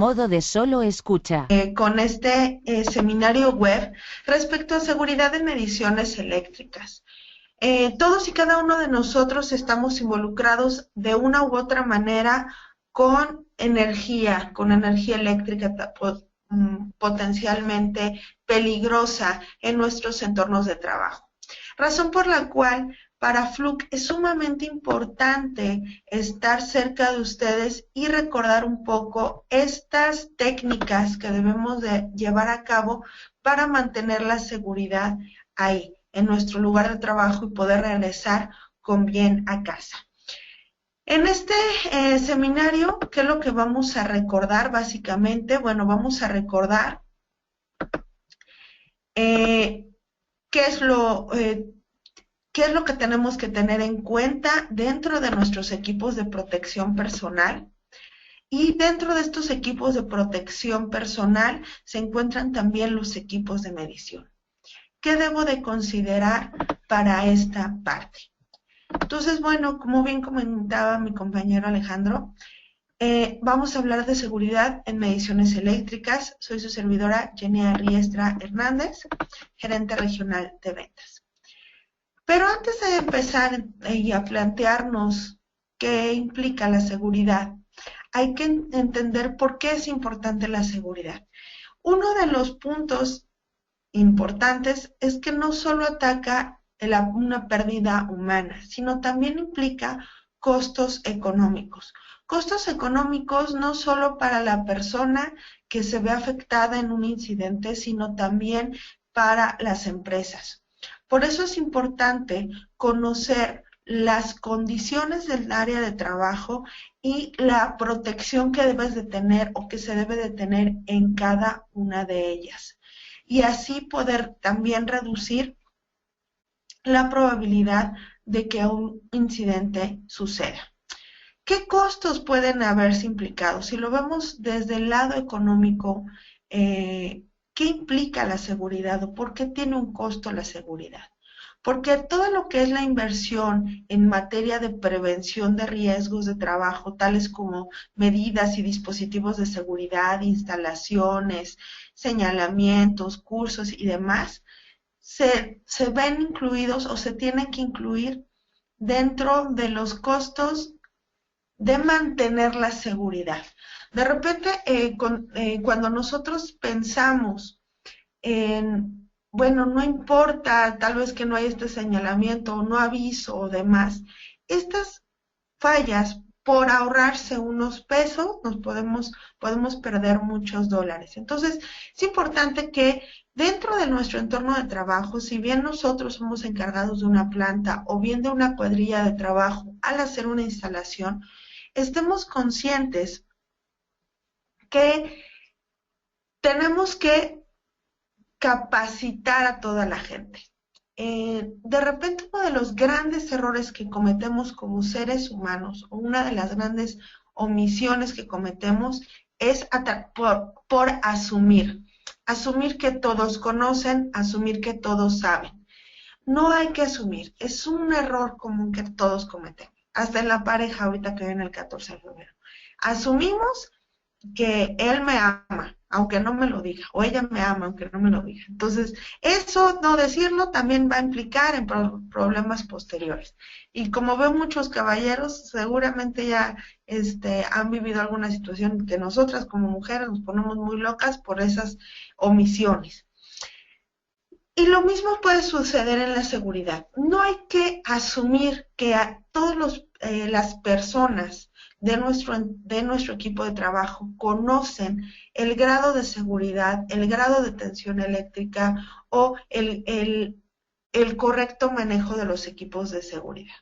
modo de solo escucha. Con este seminario web respecto a seguridad de mediciones eléctricas. Todos y cada uno de nosotros estamos involucrados de una u otra manera con energía eléctrica potencialmente peligrosa en nuestros entornos de trabajo. Razón por la cual para Fluke es sumamente importante estar cerca de ustedes y recordar un poco estas técnicas que debemos de llevar a cabo para mantener la seguridad ahí, en nuestro lugar de trabajo y poder regresar con bien a casa. En este seminario, ¿qué es lo que vamos a recordar básicamente? Bueno, vamos a recordar qué es lo que tenemos que tener en cuenta dentro de nuestros equipos de protección personal. Y dentro de estos equipos de protección personal se encuentran también los equipos de medición. ¿Qué debo de considerar para esta parte? Entonces, bueno, como bien comentaba mi compañero Alejandro, vamos a hablar de seguridad en mediciones eléctricas. Soy su servidora, Yenia Riestra Hernández, gerente regional de ventas. Pero antes de empezar a plantearnos qué implica la seguridad, hay que entender por qué es importante la seguridad. Uno de los puntos importantes es que no solo ataca una pérdida humana, sino también implica costos económicos. Costos económicos no solo para la persona que se ve afectada en un incidente, sino también para las empresas. Por eso es importante conocer las condiciones del área de trabajo y la protección que debes de tener o que se debe de tener en cada una de ellas. Y así poder también reducir la probabilidad de que un incidente suceda. ¿Qué costos pueden haberse implicado? Si lo vemos desde el lado económico, ¿qué implica la seguridad o por qué tiene un costo la seguridad? Porque todo lo que es la inversión en materia de prevención de riesgos de trabajo, tales como medidas y dispositivos de seguridad, instalaciones, señalamientos, cursos y demás, se ven incluidos o se tienen que incluir dentro de los costos de mantener la seguridad. De repente, cuando nosotros pensamos en bueno, no importa, tal vez que no haya este señalamiento o no aviso o demás. Estas fallas, por ahorrarse unos pesos, podemos perder muchos dólares. Entonces, es importante que dentro de nuestro entorno de trabajo, si bien nosotros somos encargados de una planta o bien de una cuadrilla de trabajo al hacer una instalación, estemos conscientes que tenemos que capacitar a toda la gente. De repente uno de los grandes errores que cometemos como seres humanos, o una de las grandes omisiones que cometemos, es por asumir que todos conocen, asumir que todos saben. No hay que asumir, es un error común que todos cometemos, hasta en la pareja ahorita que viene el 14 de febrero. Asumimos que él me ama, aunque no me lo diga, o ella me ama, aunque no me lo diga. Entonces, eso no decirlo también va a implicar en problemas posteriores. Y como veo muchos caballeros, seguramente ya han vivido alguna situación que nosotras como mujeres nos ponemos muy locas por esas omisiones. Y lo mismo puede suceder en la seguridad. No hay que asumir que a todas las personas de nuestro equipo de trabajo conocen el grado de seguridad, el grado de tensión eléctrica o el correcto manejo de los equipos de seguridad.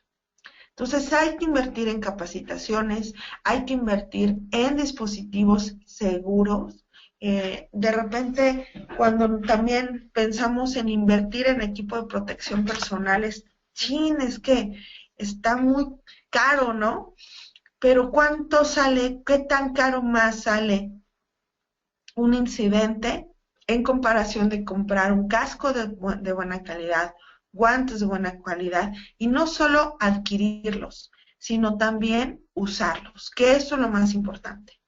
Entonces hay que invertir en capacitaciones, hay que invertir en dispositivos seguros. De repente, cuando también pensamos en invertir en equipo de protección personal, es que está muy caro, ¿no? Pero ¿cuánto sale? ¿Qué tan caro más sale un incidente en comparación de comprar un casco de buena calidad, guantes de buena calidad y no solo adquirirlos, sino también usarlos, que eso es lo más importante?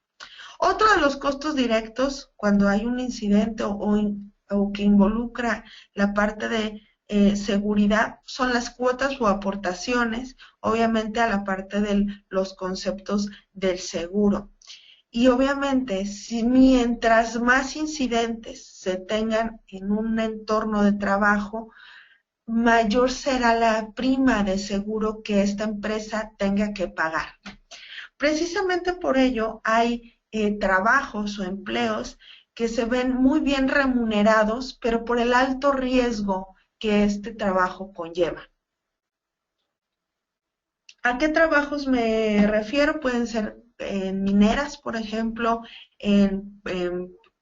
Otro de los costos directos cuando hay un incidente o que involucra la parte de seguridad son las cuotas o aportaciones, obviamente a la parte de los conceptos del seguro. Y obviamente, si mientras más incidentes se tengan en un entorno de trabajo, mayor será la prima de seguro que esta empresa tenga que pagar. Precisamente por ello hay trabajos o empleos que se ven muy bien remunerados, pero por el alto riesgo que este trabajo conlleva. ¿A qué trabajos me refiero? Pueden ser en mineras, por ejemplo,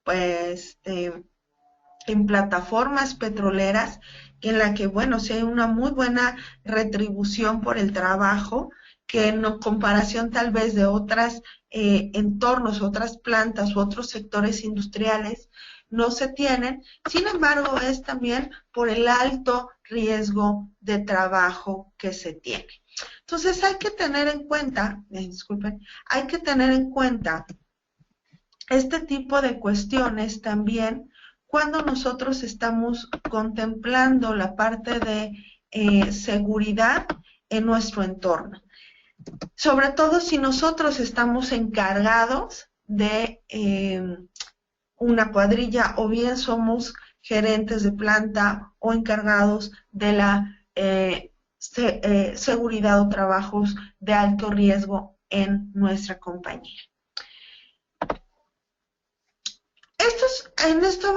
pues, en plataformas petroleras, en la que, bueno, sí hay una muy buena retribución por el trabajo, que en comparación tal vez de otros entornos, otras plantas u otros sectores industriales, no se tienen. Sin embargo, es también por el alto riesgo de trabajo que se tiene. Entonces hay que tener en cuenta, disculpen, hay que tener en cuenta este tipo de cuestiones también cuando nosotros estamos contemplando la parte de seguridad en nuestro entorno. Sobre todo si nosotros estamos encargados de una cuadrilla o bien somos gerentes de planta o encargados de la seguridad o trabajos de alto riesgo en nuestra compañía. En esto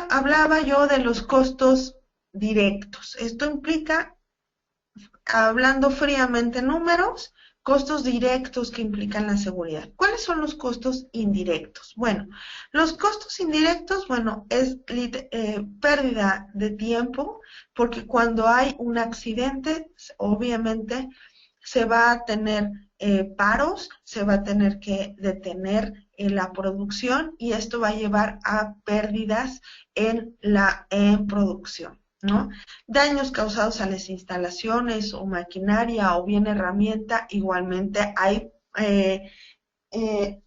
hablaba yo de los costos directos. Esto implica, hablando fríamente en números, costos directos que implican la seguridad. ¿Cuáles son los costos indirectos? Bueno, los costos indirectos, bueno, es pérdida de tiempo, porque cuando hay un accidente, obviamente se va a tener paros, se va a tener que detener la producción y esto va a llevar a pérdidas en producción, ¿no? Daños causados a las instalaciones o maquinaria o bien herramienta, igualmente hay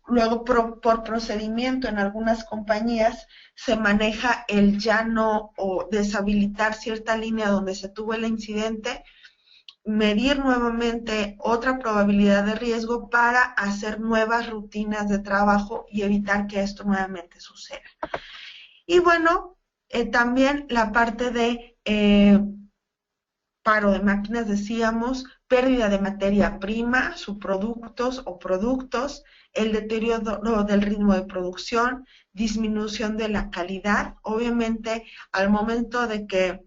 luego por procedimiento en algunas compañías se maneja el ya no o deshabilitar cierta línea donde se tuvo el incidente, medir nuevamente otra probabilidad de riesgo para hacer nuevas rutinas de trabajo y evitar que esto nuevamente suceda. Y bueno, también la parte de paro de máquinas, decíamos, pérdida de materia prima, subproductos o productos, el deterioro del ritmo de producción, disminución de la calidad. Obviamente, al momento de que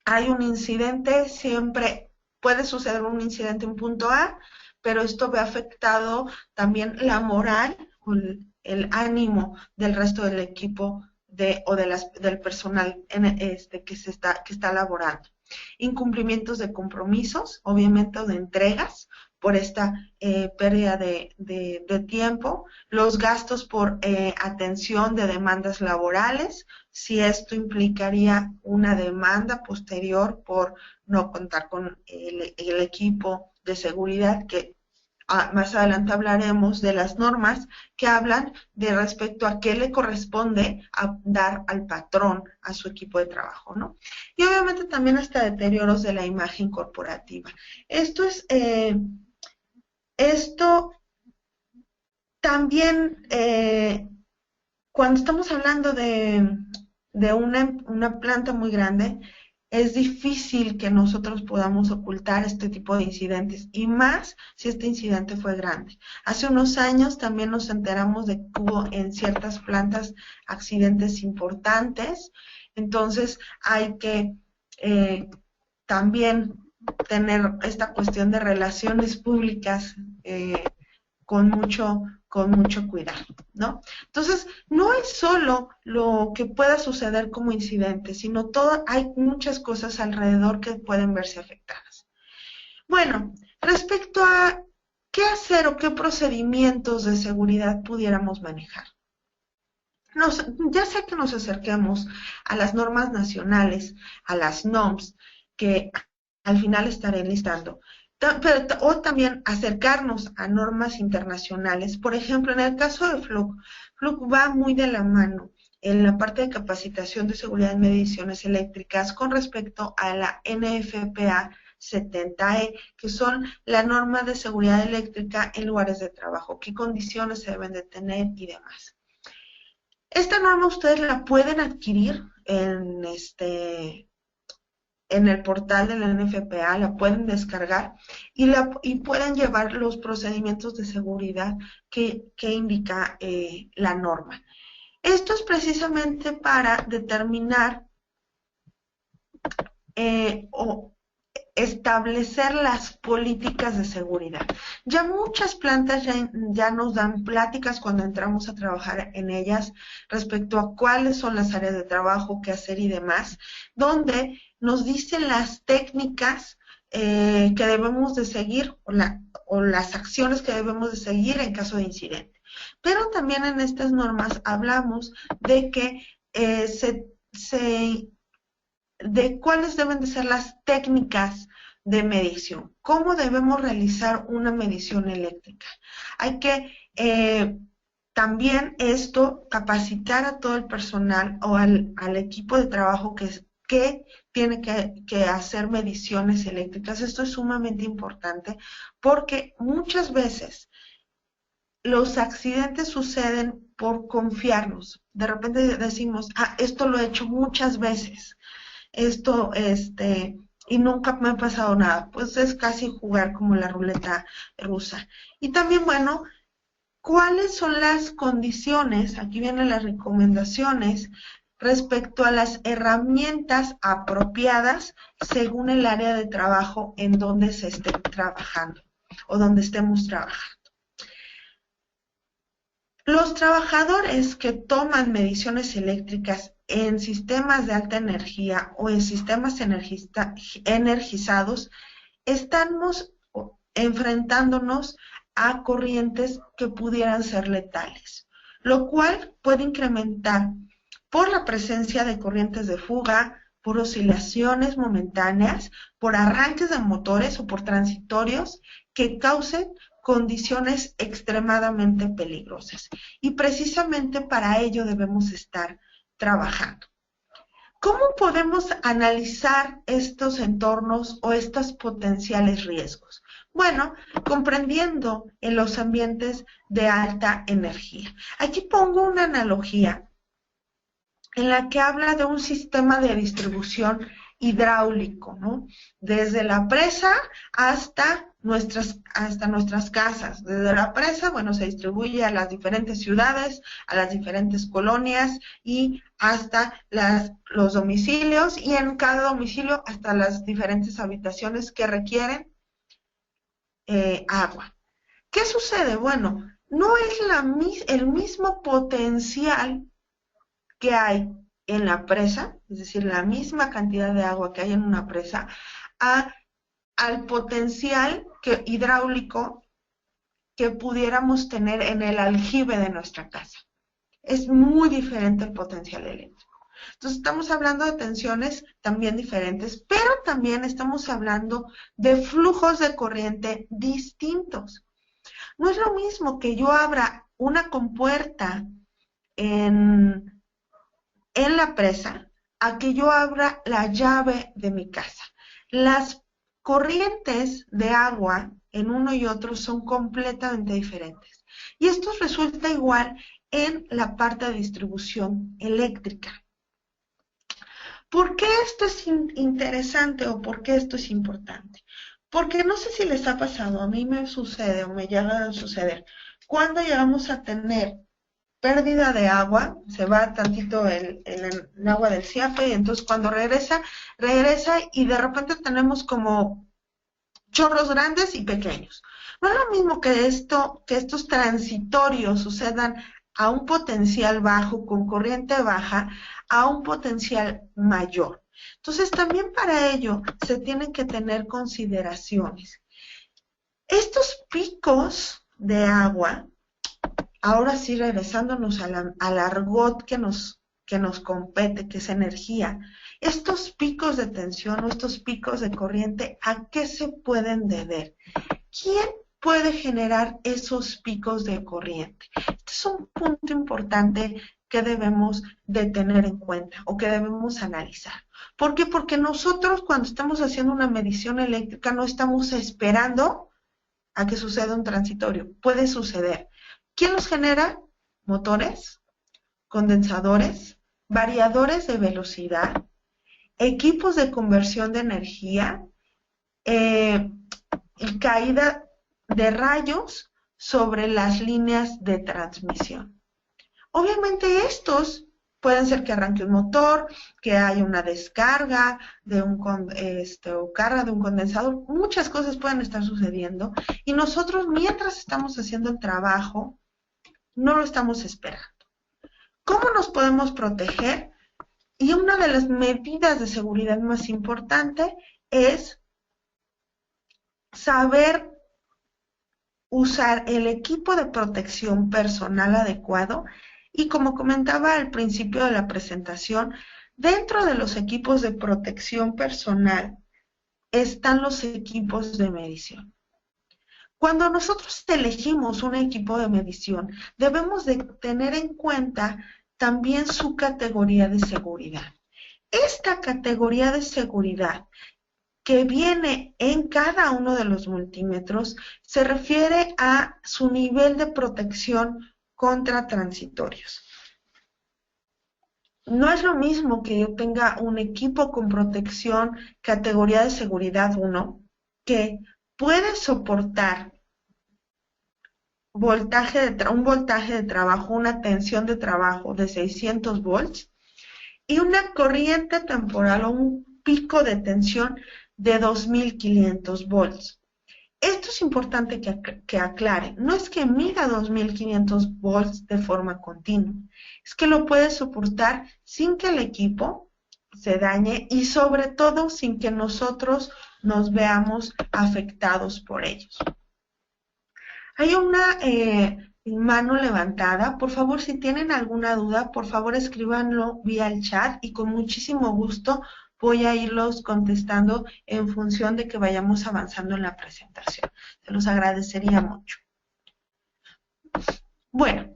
hay un incidente, siempre puede suceder un incidente en punto A, pero esto ve afectado también la moral o el ánimo del resto del equipo del personal que está laborando. Incumplimientos de compromisos, obviamente, o de entregas por esta pérdida de tiempo, los gastos por atención de demandas laborales, si esto implicaría una demanda posterior por no contar con el equipo de seguridad, que más adelante hablaremos de las normas que hablan de respecto a qué le corresponde a dar al patrón a su equipo de trabajo, ¿no? Y obviamente también hasta deterioros de la imagen corporativa. Esto también, cuando estamos hablando de una planta muy grande, es difícil que nosotros podamos ocultar este tipo de incidentes, y más si este incidente fue grande. Hace unos años también nos enteramos de que hubo en ciertas plantas accidentes importantes, entonces hay que también tener esta cuestión de relaciones públicas con mucho cuidado, ¿no? Entonces, no es solo lo que pueda suceder como incidente, sino hay muchas cosas alrededor que pueden verse afectadas. Bueno, respecto a qué hacer o qué procedimientos de seguridad pudiéramos manejar. Ya sea que nos acerquemos a las normas nacionales, a las NOMS, que al final estaré listando, O también acercarnos a normas internacionales. Por ejemplo, en el caso de FLUC, FLUC va muy de la mano en la parte de capacitación de seguridad en mediciones eléctricas con respecto a la NFPA 70E, que son la norma de seguridad eléctrica en lugares de trabajo, qué condiciones se deben de tener y demás. Esta norma ustedes la pueden adquirir en el portal de la NFPA, la pueden descargar y pueden llevar los procedimientos de seguridad que indica la norma. Esto es precisamente para determinar o establecer las políticas de seguridad. Ya muchas plantas ya nos dan pláticas cuando entramos a trabajar en ellas respecto a cuáles son las áreas de trabajo, qué hacer y demás, donde nos dicen las técnicas que debemos de seguir o las acciones que debemos de seguir en caso de incidente. Pero también en estas normas hablamos de que de cuáles deben de ser las técnicas de medición, cómo debemos realizar una medición eléctrica. Hay que también capacitar a todo el personal o al equipo de trabajo que tiene que hacer mediciones eléctricas. Esto es sumamente importante porque muchas veces los accidentes suceden por confiarnos. De repente decimos, esto lo he hecho muchas veces. Y nunca me ha pasado nada. Pues es casi jugar como la ruleta rusa. Y también, bueno, ¿cuáles son las condiciones? Aquí vienen las recomendaciones respecto a las herramientas apropiadas según el área de trabajo en donde se esté trabajando o donde estemos trabajando. Los trabajadores que toman mediciones eléctricas en sistemas de alta energía o en sistemas energizados, estamos enfrentándonos a corrientes que pudieran ser letales, lo cual puede incrementar por la presencia de corrientes de fuga, por oscilaciones momentáneas, por arranques de motores o por transitorios que causen condiciones extremadamente peligrosas. Y precisamente para ello debemos estar trabajando. ¿Cómo podemos analizar estos entornos o estos potenciales riesgos? Bueno, comprendiendo en los ambientes de alta energía. Aquí pongo una analogía en la que habla de un sistema de distribución hidráulico, ¿no? Desde la presa hasta nuestras casas. Desde la presa, bueno, se distribuye a las diferentes ciudades, a las diferentes colonias y hasta los domicilios, y en cada domicilio hasta las diferentes habitaciones que requieren agua. ¿Qué sucede? Bueno, no es el mismo potencial que hay en la presa, es decir, la misma cantidad de agua que hay en una presa, al potencial hidráulico que pudiéramos tener en el aljibe de nuestra casa. Es muy diferente el potencial eléctrico. Entonces estamos hablando de tensiones también diferentes, pero también estamos hablando de flujos de corriente distintos. No es lo mismo que yo abra una compuerta en la presa a que yo abra la llave de mi casa. Las corrientes de agua en uno y otro son completamente diferentes. Y esto resulta igual en la parte de distribución eléctrica. ¿Por qué esto es interesante o por qué esto es importante? Porque no sé si les ha pasado, a mí me sucede o me llega a suceder, cuando llegamos a tener pérdida de agua, se va tantito el agua del CIAPE, y entonces cuando regresa y de repente tenemos como chorros grandes y pequeños. No es lo mismo que estos transitorios sucedan a un potencial bajo, con corriente baja, a un potencial mayor. Entonces también para ello se tienen que tener consideraciones. Estos picos de agua, ahora sí regresándonos al argot que nos que nos compete, que es energía. Estos picos de tensión o estos picos de corriente, ¿a qué se pueden deber? ¿Quién puede generar esos picos de corriente? Este es un punto importante que debemos de tener en cuenta o que debemos analizar. ¿Por qué? Porque nosotros cuando estamos haciendo una medición eléctrica no estamos esperando a que suceda un transitorio. Puede suceder. ¿Quién los genera? Motores, condensadores, variadores de velocidad, equipos de conversión de energía, caída de rayos sobre las líneas de transmisión. Obviamente estos pueden ser que arranque un motor, que haya una descarga de o carga de un condensador. Muchas cosas pueden estar sucediendo y nosotros mientras estamos haciendo el trabajo no lo estamos esperando. ¿Cómo nos podemos proteger? Y una de las medidas de seguridad más importante es saber usar el equipo de protección personal adecuado y, como comentaba al principio de la presentación, dentro de los equipos de protección personal están los equipos de medición. Cuando nosotros elegimos un equipo de medición, debemos de tener en cuenta también su categoría de seguridad. Esta categoría de seguridad que viene en cada uno de los multímetros se refiere a su nivel de protección contra transitorios. No es lo mismo que yo tenga un equipo con protección categoría de seguridad 1 que puede soportar un voltaje de trabajo, una tensión de trabajo de 600 volts y una corriente temporal o un pico de tensión de 2500 volts. Esto es importante que aclare. No es que mida 2500 volts de forma continua. Es que lo puede soportar sin que el equipo se dañe y sobre todo sin que nosotros nos veamos afectados por ellos. Hay una mano levantada. Por favor, si tienen alguna duda, por favor escríbanlo vía el chat y con muchísimo gusto voy a irlos contestando en función de que vayamos avanzando en la presentación. Se los agradecería mucho. Bueno,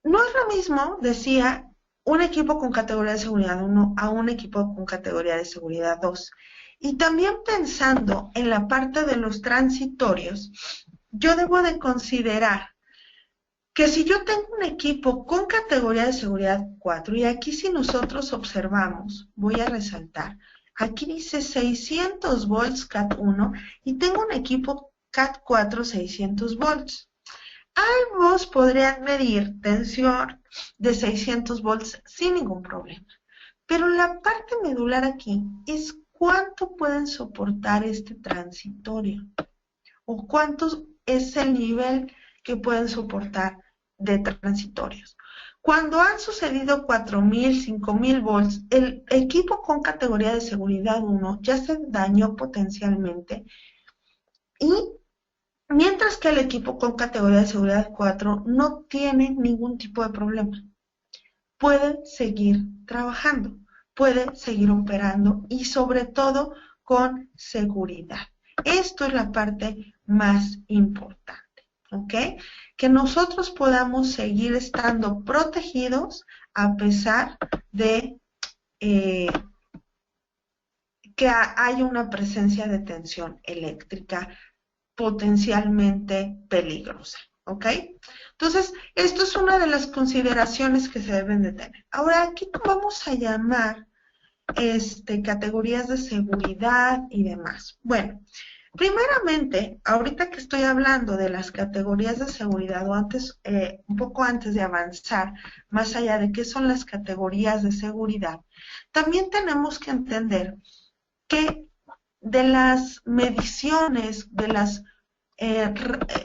no es lo mismo, decía, un equipo con categoría de seguridad 1 a un equipo con categoría de seguridad 2. Y también pensando en la parte de los transitorios, yo debo de considerar que si yo tengo un equipo con categoría de seguridad 4, y aquí si nosotros observamos, voy a resaltar, aquí dice 600 volts CAT 1 y tengo un equipo CAT 4 600 volts. Ambos podrían medir tensión de 600 volts sin ningún problema. Pero la parte medular aquí es cuánto pueden soportar este transitorio o cuánto es el nivel que pueden soportar de transitorios. Cuando han sucedido 4000, 5000 volts, el equipo con categoría de seguridad 1 ya se dañó potencialmente y mientras que el equipo con categoría de seguridad 4 no tiene ningún tipo de problema. Puede seguir trabajando, puede seguir operando y sobre todo con seguridad. Esto es la parte más importante, ¿ok? Que nosotros podamos seguir estando protegidos a pesar de que hay una presencia de tensión eléctrica potencialmente peligrosa, ¿ok? Entonces, esto es una de las consideraciones que se deben de tener. Ahora, aquí vamos a llamar categorías de seguridad y demás. Bueno, primeramente, ahorita que estoy hablando de las categorías de seguridad, o antes, un poco antes de avanzar más allá de qué son las categorías de seguridad, también tenemos que entender que de las mediciones, de las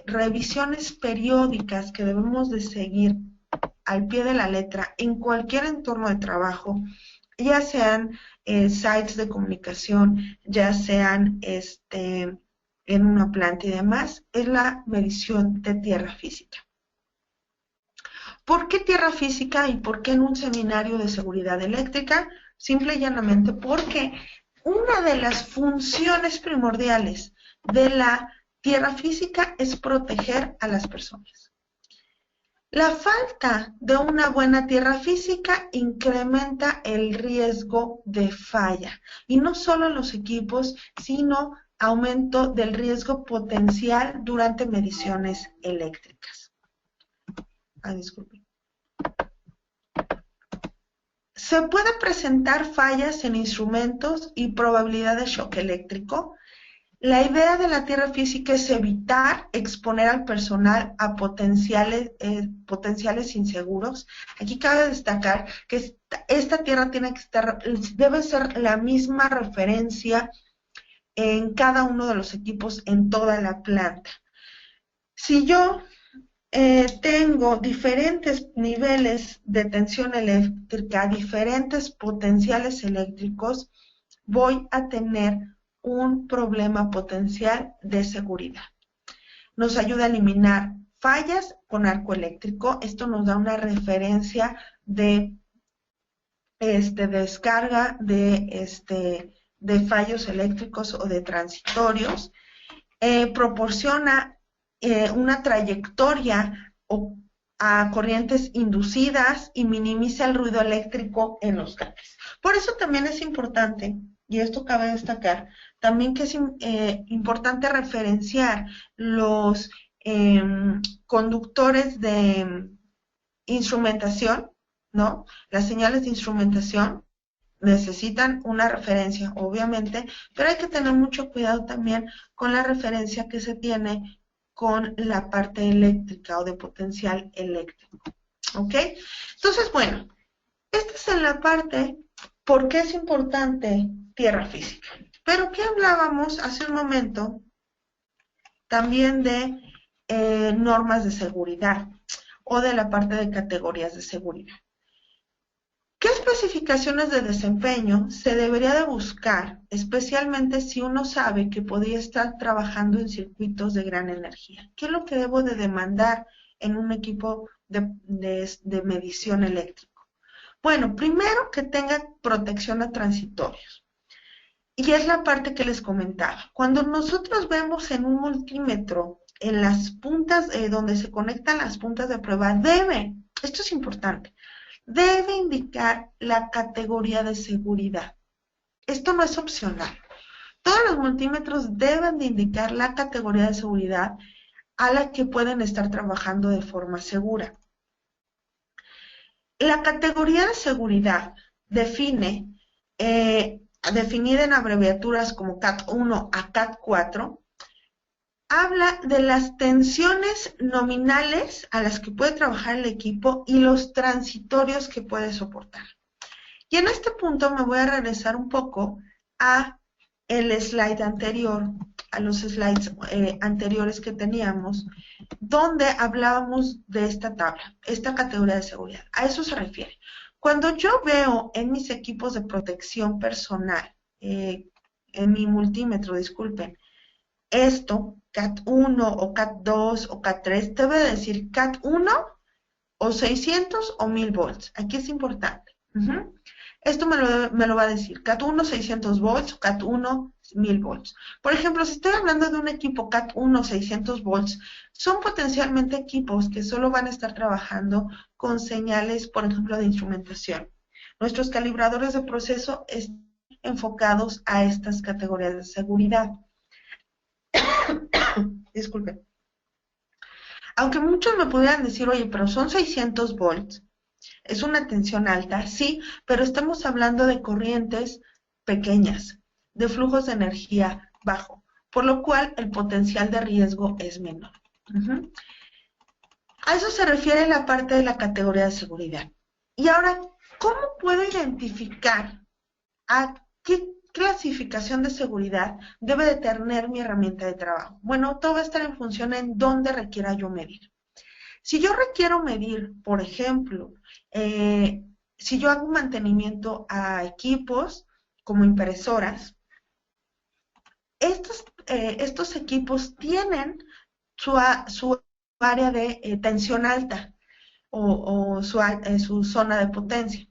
revisiones periódicas que debemos de seguir al pie de la letra en cualquier entorno de trabajo, ya sean sites de comunicación, ya sean en una planta y demás, es la medición de tierra física. ¿Por qué tierra física y por qué en un seminario de seguridad eléctrica? Simple y llanamente porque una de las funciones primordiales de la tierra física es proteger a las personas. La falta de una buena tierra física incrementa el riesgo de falla, y no solo en los equipos, sino aumento del riesgo potencial durante mediciones eléctricas. Disculpen. Se puede presentar fallas en instrumentos y probabilidad de shock eléctrico. La idea de la tierra física es evitar exponer al personal a potenciales inseguros. Aquí cabe destacar que esta tierra debe ser la misma referencia en cada uno de los equipos en toda la planta. Si yo tengo diferentes niveles de tensión eléctrica, diferentes potenciales eléctricos, voy a tener un problema potencial de seguridad. Nos ayuda a eliminar fallas con arco eléctrico. Esto nos da una referencia de descarga de fallos eléctricos o de transitorios. Proporciona una trayectoria a corrientes inducidas y minimiza el ruido eléctrico en los cables. Por eso también es importante, y esto cabe destacar, también que es importante referenciar los conductores de instrumentación, ¿no? Las señales de instrumentación necesitan una referencia, obviamente, pero hay que tener mucho cuidado también con la referencia que se tiene con la parte eléctrica o de potencial eléctrico. ¿Ok? Entonces, bueno, esta es en la parte por qué es importante tierra física. Pero ¿qué hablábamos hace un momento? También de normas de seguridad o de la parte de categorías de seguridad. ¿Qué especificaciones de desempeño se debería de buscar, especialmente si uno sabe que podría estar trabajando en circuitos de gran energía? ¿Qué es lo que debo de demandar en un equipo de medición eléctrico? Bueno, primero que tenga protección a transitorios. Y es la parte que les comentaba. Cuando nosotros vemos en un multímetro, en las puntas donde se conectan las puntas de prueba, esto es importante, debe indicar la categoría de seguridad. Esto no es opcional. Todos los multímetros deben de indicar la categoría de seguridad a la que pueden estar trabajando de forma segura. La categoría de seguridad definida en abreviaturas como CAT1 a CAT4, habla de las tensiones nominales a las que puede trabajar el equipo y los transitorios que puede soportar. Y en este punto me voy a regresar un poco a el slide anterior, a los slides anteriores que teníamos, donde hablábamos de esta tabla, esta categoría de seguridad. A eso se refiere. Cuando yo veo en mis equipos de protección personal, en mi multímetro, disculpen, esto, CAT1 o CAT2 o CAT3, debe decir CAT1 o 600 o 1000 volts. Aquí es importante. Esto me lo va a decir CAT1 600 volts o CAT1 1000 volts. Por ejemplo, si estoy hablando de un equipo CAT1 600 volts, son potencialmente equipos que solo van a estar trabajando con señales, por ejemplo, de instrumentación. Nuestros calibradores de proceso están enfocados a estas categorías de seguridad. Disculpen. Aunque muchos me pudieran decir, oye, pero son 600 volts, es una tensión alta, sí, pero estamos hablando de corrientes pequeñas, de flujos de energía bajo, por lo cual el potencial de riesgo es menor. A eso se refiere la parte de la categoría de seguridad. Y ahora, ¿cómo puedo identificar a qué clasificación de seguridad debe de tener mi herramienta de trabajo? Bueno, todo va a estar en función en dónde requiera yo medir. Si yo requiero medir, por ejemplo, si yo hago un mantenimiento a equipos como impresoras, estos equipos tienen su área de tensión alta. su zona de potencia,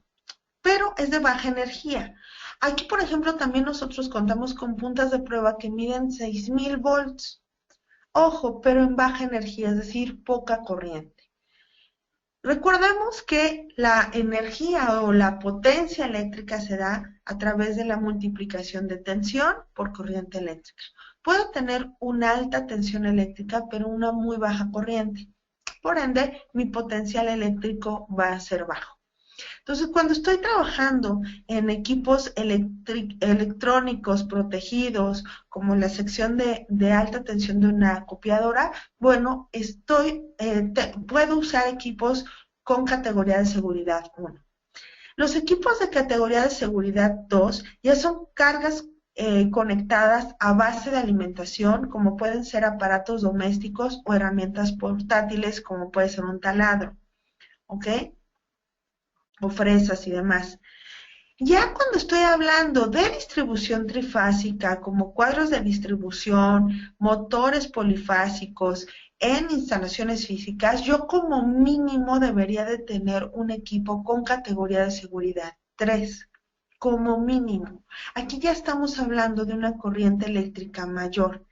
pero es de baja energía. Aquí, por ejemplo, también nosotros contamos con puntas de prueba que miden 6000 volts. Ojo, pero en baja energía, es decir, poca corriente. Recordemos que la energía o la potencia eléctrica se da a través de la multiplicación de tensión por corriente eléctrica. Puedo tener una alta tensión eléctrica, pero una muy baja corriente. Por ende, mi potencial eléctrico va a ser bajo. Entonces, cuando estoy trabajando en equipos electrónicos protegidos, como la sección de alta tensión de una copiadora, bueno, puedo usar equipos con categoría de seguridad 1. Los equipos de categoría de seguridad 2 ya son cargas conectadas a base de alimentación, como pueden ser aparatos domésticos o herramientas portátiles, como puede ser un taladro, ¿ok? O fresas y demás. Ya cuando estoy hablando de distribución trifásica, como cuadros de distribución, motores polifásicos en instalaciones físicas, yo como mínimo debería de tener un equipo con categoría de seguridad 3, como mínimo. Aquí ya estamos hablando de una corriente eléctrica mayor.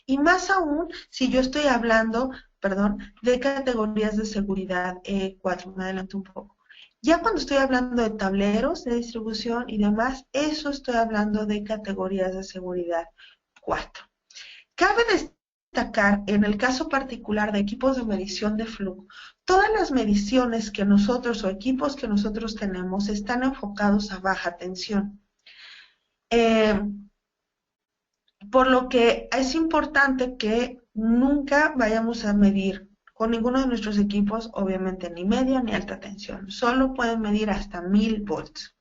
Y más aún si yo estoy hablando, de categorías de seguridad 4, me adelanto un poco. Ya cuando estoy hablando de tableros de distribución y demás, eso estoy hablando de categorías de seguridad 4. Cabe destacar, en el caso particular de equipos de medición de flujo, todas las mediciones que nosotros o equipos que nosotros tenemos están enfocados a baja tensión. Por lo que es importante que nunca vayamos a medir con ninguno de nuestros equipos, obviamente ni media ni alta tensión, solo pueden medir hasta 1000 volts.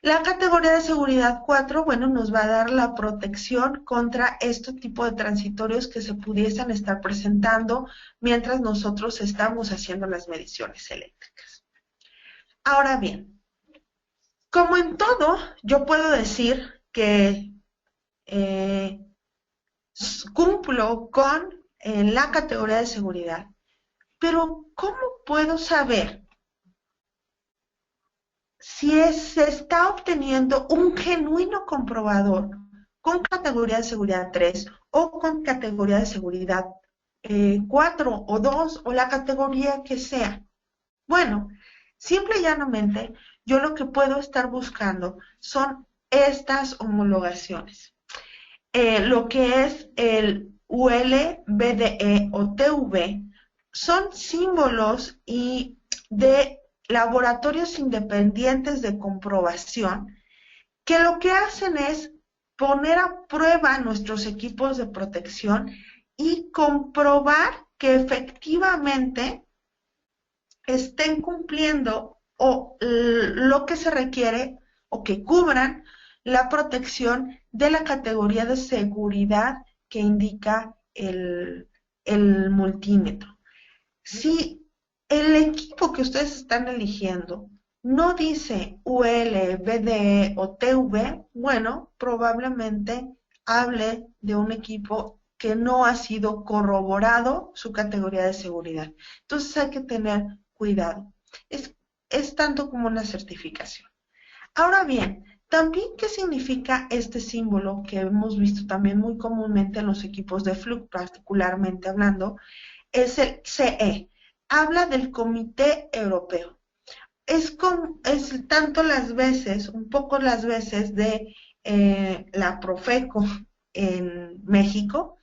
La categoría de seguridad 4, bueno, nos va a dar la protección contra este tipo de transitorios que se pudiesen estar presentando mientras nosotros estamos haciendo las mediciones eléctricas. Ahora bien, como en todo, yo puedo decir que cumplo con la categoría de seguridad, pero ¿cómo puedo saber si se está obteniendo un genuino comprobador con categoría de seguridad 3 o con categoría de seguridad 4 o 2 o la categoría que sea? Bueno, simple y llanamente, yo lo que puedo estar buscando son estas homologaciones. Lo que es el UL, BDE o TV son símbolos y de laboratorios independientes de comprobación que lo que hacen es poner a prueba nuestros equipos de protección y comprobar que efectivamente estén cumpliendo lo que se requiere o que cubran la protección de la categoría de seguridad que indica el multímetro. Si el equipo que ustedes están eligiendo no dice UL, BDE o TV, bueno, probablemente hable de un equipo que no ha sido corroborado su categoría de seguridad. Entonces hay que tener cuidado. Es tanto como una certificación. Ahora bien, también, ¿qué significa este símbolo que hemos visto también muy comúnmente en los equipos de Fluke, particularmente hablando? Es el CE. Habla del Comité Europeo. Es tanto las veces, un poco las veces de la Profeco en México,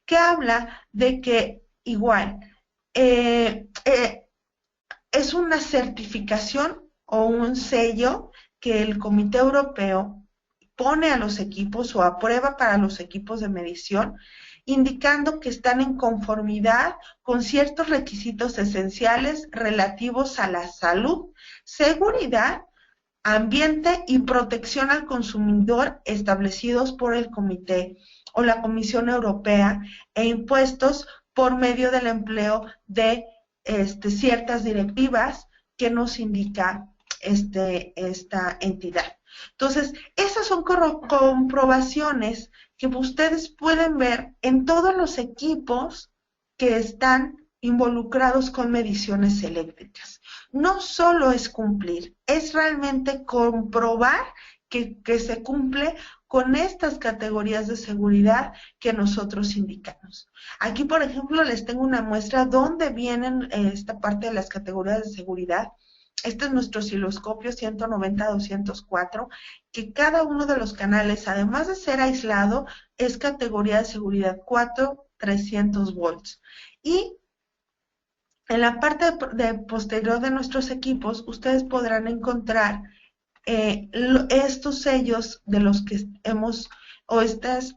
que habla de que igual es una certificación o un sello que el Comité Europeo pone a los equipos o aprueba para los equipos de medición, indicando que están en conformidad con ciertos requisitos esenciales relativos a la salud, seguridad, ambiente y protección al consumidor establecidos por el Comité o la Comisión Europea e impuestos por medio del empleo de ciertas directivas que nos indica esta entidad. Entonces, esas son comprobaciones que ustedes pueden ver en todos los equipos que están involucrados con mediciones eléctricas. No solo es cumplir, es realmente comprobar que se cumple con estas categorías de seguridad que nosotros indicamos. Aquí, por ejemplo, les tengo una muestra donde vienen esta parte de las categorías de seguridad. Este es nuestro osciloscopio 190-204, que cada uno de los canales, además de ser aislado, es categoría de seguridad 4, 300 volts. Y en la parte posterior de nuestros equipos, ustedes podrán encontrar estos sellos de los que hemos, o estos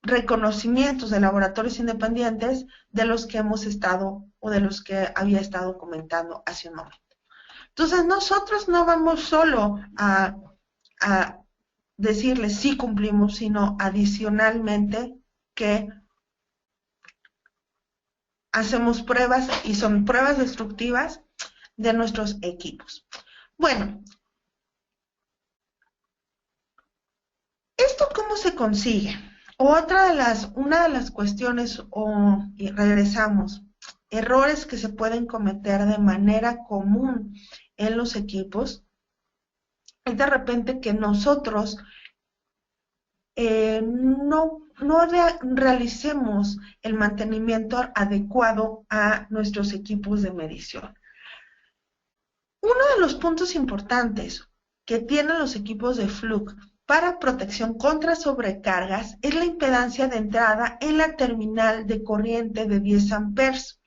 reconocimientos de laboratorios independientes de los que hemos estado, o de los que había estado comentando hace un momento. Entonces, nosotros no vamos solo a decirles sí cumplimos, sino adicionalmente que hacemos pruebas, y son pruebas destructivas de nuestros equipos. Bueno, ¿esto cómo se consigue? Una de las cuestiones, y regresamos, errores que se pueden cometer de manera común en los equipos, es de repente que nosotros no realicemos el mantenimiento adecuado a nuestros equipos de medición. Uno de los puntos importantes que tienen los equipos de Fluke para protección contra sobrecargas es la impedancia de entrada en la terminal de corriente de 10 amperes.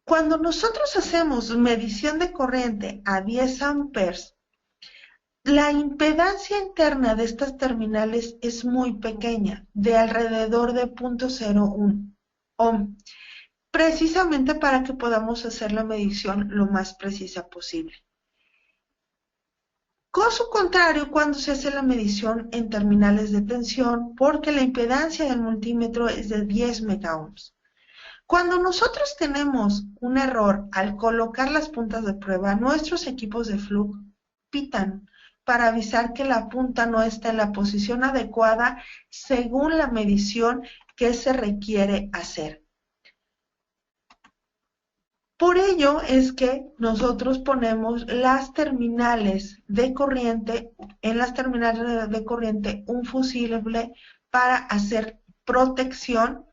Cuando nosotros hacemos medición de corriente a 10 amperes, la impedancia interna de estas terminales es muy pequeña, de alrededor de 0.01 ohm, precisamente para que podamos hacer la medición lo más precisa posible. Caso contrario, cuando se hace la medición en terminales de tensión, porque la impedancia del multímetro es de 10 megaohms. Cuando nosotros tenemos un error al colocar las puntas de prueba, nuestros equipos de Fluke pitan para avisar que la punta no está en la posición adecuada según la medición que se requiere hacer. Por ello es que nosotros ponemos las terminales de corriente, en las terminales de corriente un fusible para hacer protección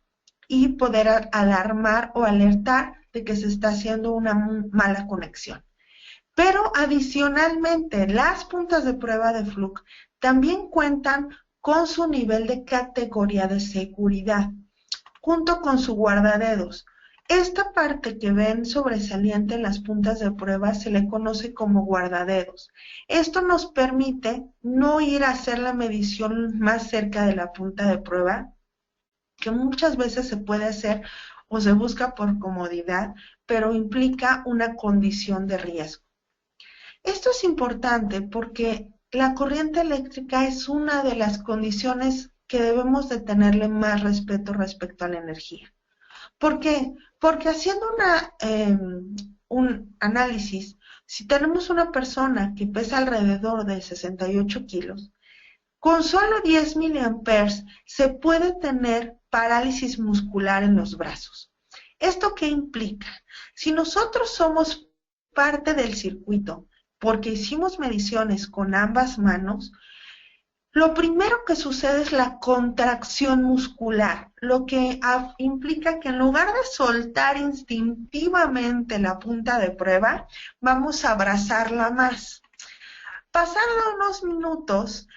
y poder alarmar o alertar de que se está haciendo una mala conexión. Pero adicionalmente, las puntas de prueba de Fluke también cuentan con su nivel de categoría de seguridad, junto con su guardadedos. Esta parte que ven sobresaliente en las puntas de prueba se le conoce como guardadedos. Esto nos permite no ir a hacer la medición más cerca de la punta de prueba, que muchas veces se puede hacer o se busca por comodidad, pero implica una condición de riesgo. Esto es importante porque la corriente eléctrica es una de las condiciones que debemos de tenerle más respeto respecto a la energía. ¿Por qué? Porque haciendo un análisis, si tenemos una persona que pesa alrededor de 68 kilos, con solo 10 miliamperes se puede tener parálisis muscular en los brazos. ¿Esto qué implica? Si nosotros somos parte del circuito, porque hicimos mediciones con ambas manos, lo primero que sucede es la contracción muscular, lo que implica que en lugar de soltar instintivamente la punta de prueba, vamos a abrazarla más. Pasando unos minutos,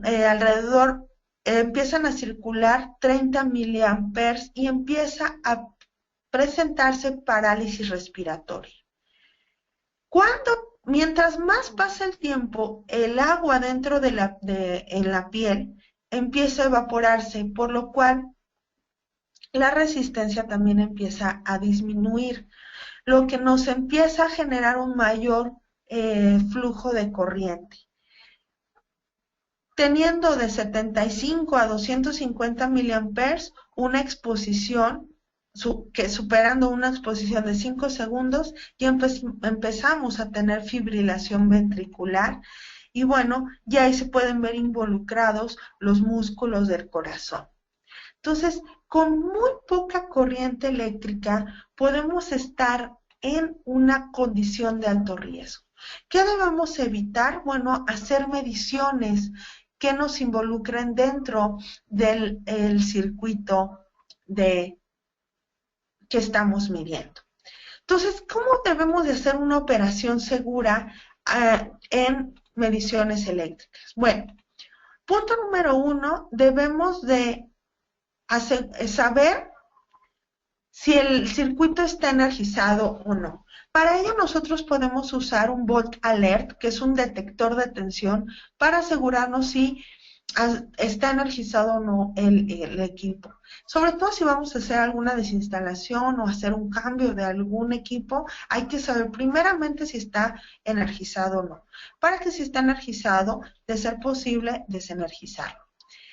alrededor empiezan a circular 30 miliamperes y empieza a presentarse parálisis respiratoria. Mientras más pasa el tiempo, el agua dentro en la piel empieza a evaporarse, por lo cual la resistencia también empieza a disminuir, lo que nos empieza a generar un mayor flujo de corriente. Teniendo de 75 a 250 miliamperes una exposición, superando una exposición de 5 segundos, y empezamos a tener fibrilación ventricular, y bueno, ya ahí se pueden ver involucrados los músculos del corazón. Entonces, con muy poca corriente eléctrica podemos estar en una condición de alto riesgo. ¿Qué debemos evitar? Bueno, hacer mediciones que nos involucren dentro del circuito que estamos midiendo. Entonces, ¿cómo debemos de hacer una operación segura en mediciones eléctricas? Bueno, punto número 1, debemos de saber si el circuito está energizado o no. Para ello nosotros podemos usar un volt alert, que es un detector de tensión, para asegurarnos si está energizado o no el equipo. Sobre todo si vamos a hacer alguna desinstalación o hacer un cambio de algún equipo, hay que saber primeramente si está energizado o no. Para que si está energizado, de ser posible, desenergizarlo.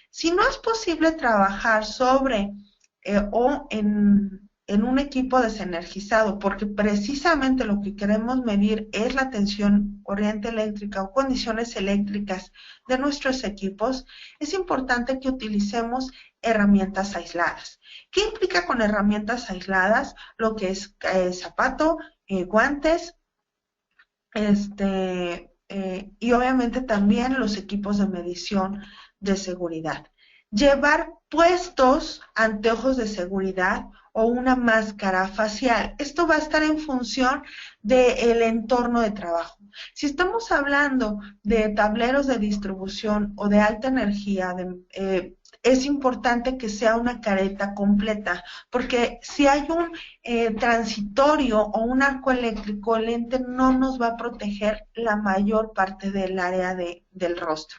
Si no es posible trabajar sobre o en un equipo desenergizado, porque precisamente lo que queremos medir es la tensión, corriente eléctrica o condiciones eléctricas de nuestros equipos, es importante que utilicemos herramientas aisladas. ¿Qué implica con herramientas aisladas? Lo que es zapato, guantes, y obviamente también los equipos de medición de seguridad. Llevar puestos anteojos de seguridad o una máscara facial. Esto va a estar en función del entorno de trabajo. Si estamos hablando de tableros de distribución o de alta energía, es importante que sea una careta completa, porque si hay un transitorio o un arco eléctrico, el lente no nos va a proteger la mayor parte del área del rostro.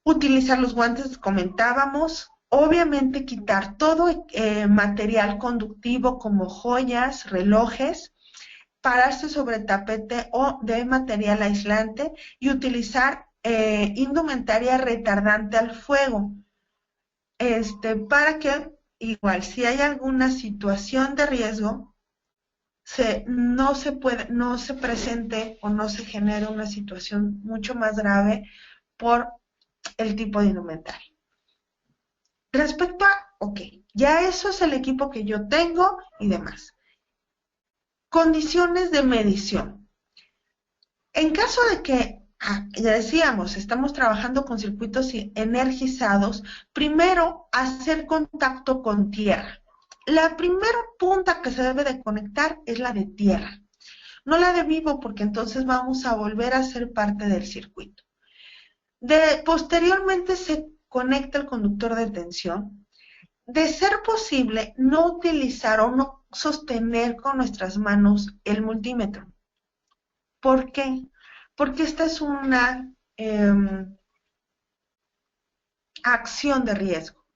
Utilizar los guantes, comentábamos. Obviamente quitar todo material conductivo como joyas, relojes, pararse sobre tapete o de material aislante y utilizar indumentaria retardante al fuego. Para que, igual, si hay alguna situación de riesgo, no se presente o no se genere una situación mucho más grave por el tipo de indumentaria. Respecto a, ok, ya eso es el equipo que yo tengo y demás. Condiciones de medición. En caso de que, ya decíamos, estamos trabajando con circuitos energizados, primero hacer contacto con tierra. La primera punta que se debe de conectar es la de tierra, no la de vivo, porque entonces vamos a volver a ser parte del circuito. Posteriormente se conecta el conductor de tensión. De ser posible, no utilizar o no sostener con nuestras manos el multímetro. ¿Por qué? Porque esta es una acción de riesgo.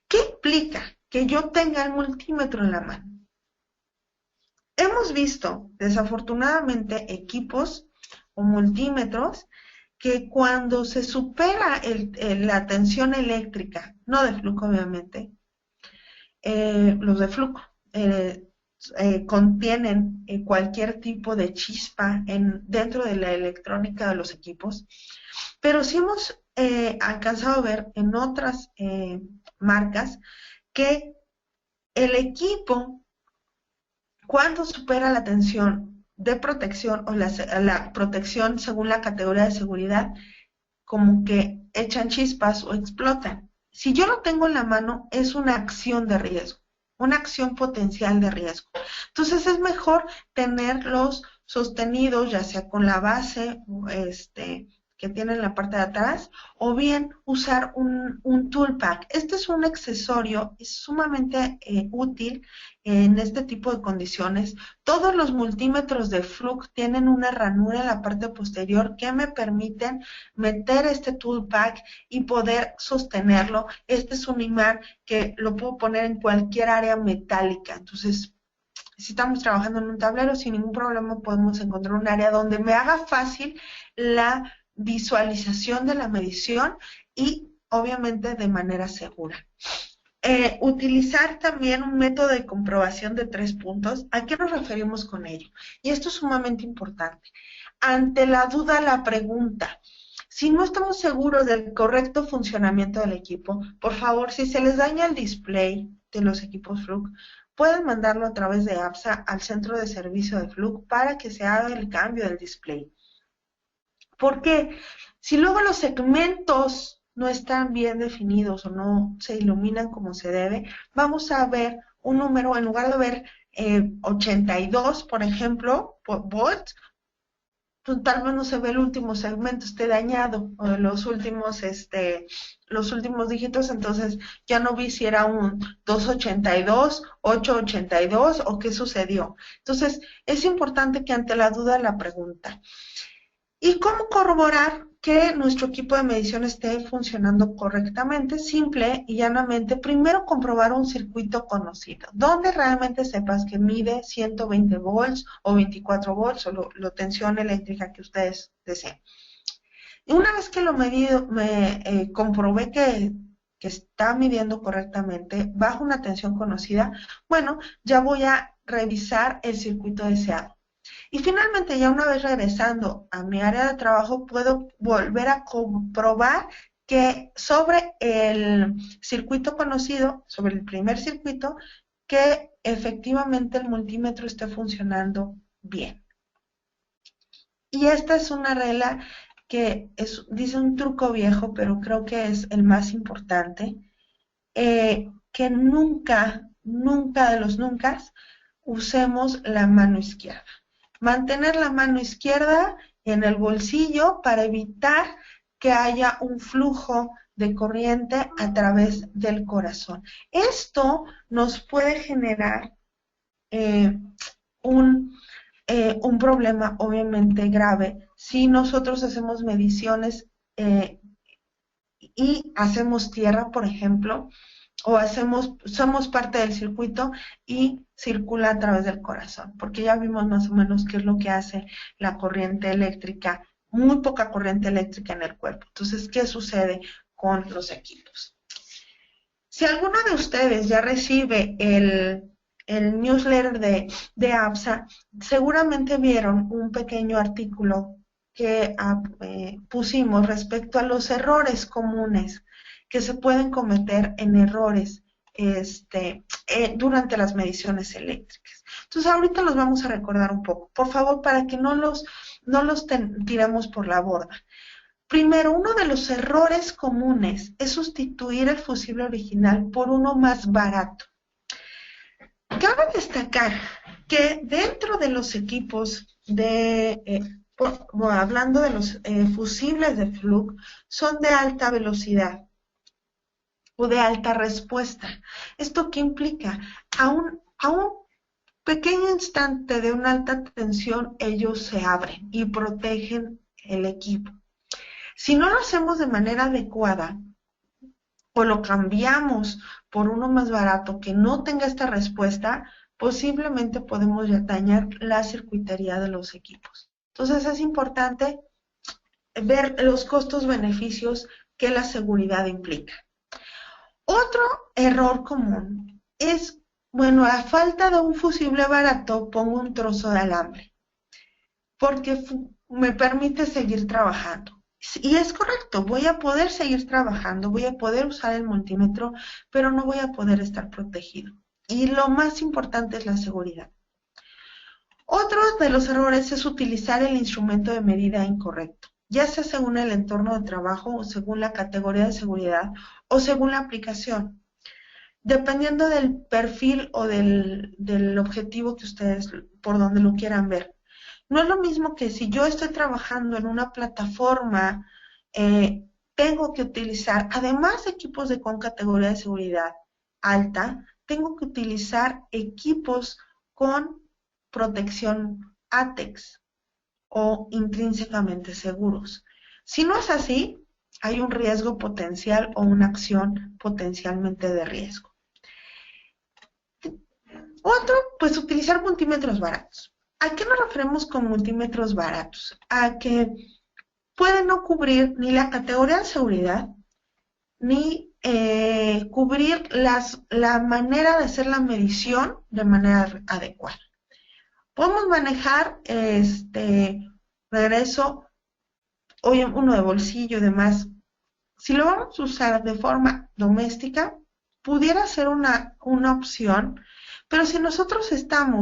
¿Qué implica que yo tenga el multímetro en la mano? Hemos visto, desafortunadamente, equipos o multímetros que cuando se supera la tensión eléctrica, no de flujo obviamente, los de flujo contienen cualquier tipo de chispa dentro de la electrónica de los equipos, pero sí hemos alcanzado a ver en otras marcas que el equipo, cuando supera la tensión de protección o la protección según la categoría de seguridad, como que echan chispas o explotan. Si yo lo tengo en la mano, es una acción de riesgo, una acción potencial de riesgo. Entonces es mejor tenerlos sostenidos, ya sea con la base que tiene en la parte de atrás, o bien usar un tool pack. Este es un accesorio, es sumamente útil en este tipo de condiciones. Todos los multímetros de Fluke tienen una ranura en la parte posterior que me permiten meter este tool pack y poder sostenerlo. Este es un imán que lo puedo poner en cualquier área metálica. Entonces, si estamos trabajando en un tablero, sin ningún problema podemos encontrar un área donde me haga fácil la visualización de la medición y obviamente de manera segura. Utilizar también un método de comprobación de 3 puntos. ¿A qué nos referimos con ello? Y esto es sumamente importante. Ante la duda, la pregunta. Si no estamos seguros del correcto funcionamiento del equipo, por favor, si se les daña el display de los equipos Fluke, pueden mandarlo a través de APSA al centro de servicio de Fluke para que se haga el cambio del display. Porque si luego los segmentos no están bien definidos o no se iluminan como se debe, vamos a ver un número, en lugar de ver 82, por ejemplo, volts, pues tal vez no se ve el último segmento, esté dañado, o los últimos dígitos, entonces ya no vi si era un 282, 882 o qué sucedió. Entonces, es importante que ante la duda la pregunta. ¿Y cómo corroborar que nuestro equipo de medición esté funcionando correctamente? Simple y llanamente, primero comprobar un circuito conocido, donde realmente sepas que mide 120 volts o 24 volts o la tensión eléctrica que ustedes deseen. Y una vez que lo medido, comprobé que está midiendo correctamente bajo una tensión conocida, bueno, ya voy a revisar el circuito deseado. Y finalmente, ya una vez regresando a mi área de trabajo, puedo volver a comprobar que sobre el circuito conocido, sobre el primer circuito, que efectivamente el multímetro esté funcionando bien. Y esta es una regla que dice un truco viejo, pero creo que es el más importante, que nunca de los nunca, usemos la mano izquierda. Mantener la mano izquierda en el bolsillo para evitar que haya un flujo de corriente a través del corazón. Esto nos puede generar un problema obviamente grave si nosotros hacemos mediciones y hacemos tierra, por ejemplo, o somos parte del circuito y circula a través del corazón, porque ya vimos más o menos qué es lo que hace la corriente eléctrica, muy poca corriente eléctrica en el cuerpo. Entonces, ¿qué sucede con los equipos? Si alguno de ustedes ya recibe el newsletter de APSA, seguramente vieron un pequeño artículo que pusimos respecto a los errores comunes que se pueden cometer en errores durante las mediciones eléctricas. Entonces, ahorita los vamos a recordar un poco, por favor, para que no los tiremos por la borda. Primero, uno de los errores comunes es sustituir el fusible original por uno más barato. Cabe destacar que dentro de los equipos hablando de los fusibles de Fluke, son de alta velocidad o de alta respuesta. ¿Esto qué implica? A un pequeño instante de una alta tensión, ellos se abren y protegen el equipo. Si no lo hacemos de manera adecuada o lo cambiamos por uno más barato que no tenga esta respuesta, posiblemente podemos dañar la circuitería de los equipos. Entonces es importante ver los costos-beneficios que la seguridad implica. Otro error común es, bueno, a falta de un fusible barato, pongo un trozo de alambre, porque me permite seguir trabajando. Y es correcto, voy a poder seguir trabajando, voy a poder usar el multímetro, pero no voy a poder estar protegido. Y lo más importante es la seguridad. Otro de los errores es utilizar el instrumento de medida incorrecto, ya sea según el entorno de trabajo o según la categoría de seguridad o según la aplicación, dependiendo del perfil o del objetivo que ustedes, por donde lo quieran ver. No es lo mismo que si yo estoy trabajando en una plataforma, tengo que utilizar, además de equipos con categoría de seguridad alta, tengo que utilizar equipos con protección ATEX o intrínsecamente seguros. Si no es así, hay un riesgo potencial o una acción potencialmente de riesgo. Otro, pues utilizar multímetros baratos. ¿A qué nos referimos con multímetros baratos? A que pueden no cubrir ni la categoría de seguridad, ni cubrir la manera de hacer la medición de manera adecuada. Podemos manejar, regreso, Oye, uno de bolsillo y demás. Si lo vamos a usar de forma doméstica, pudiera ser una opción, pero si nosotros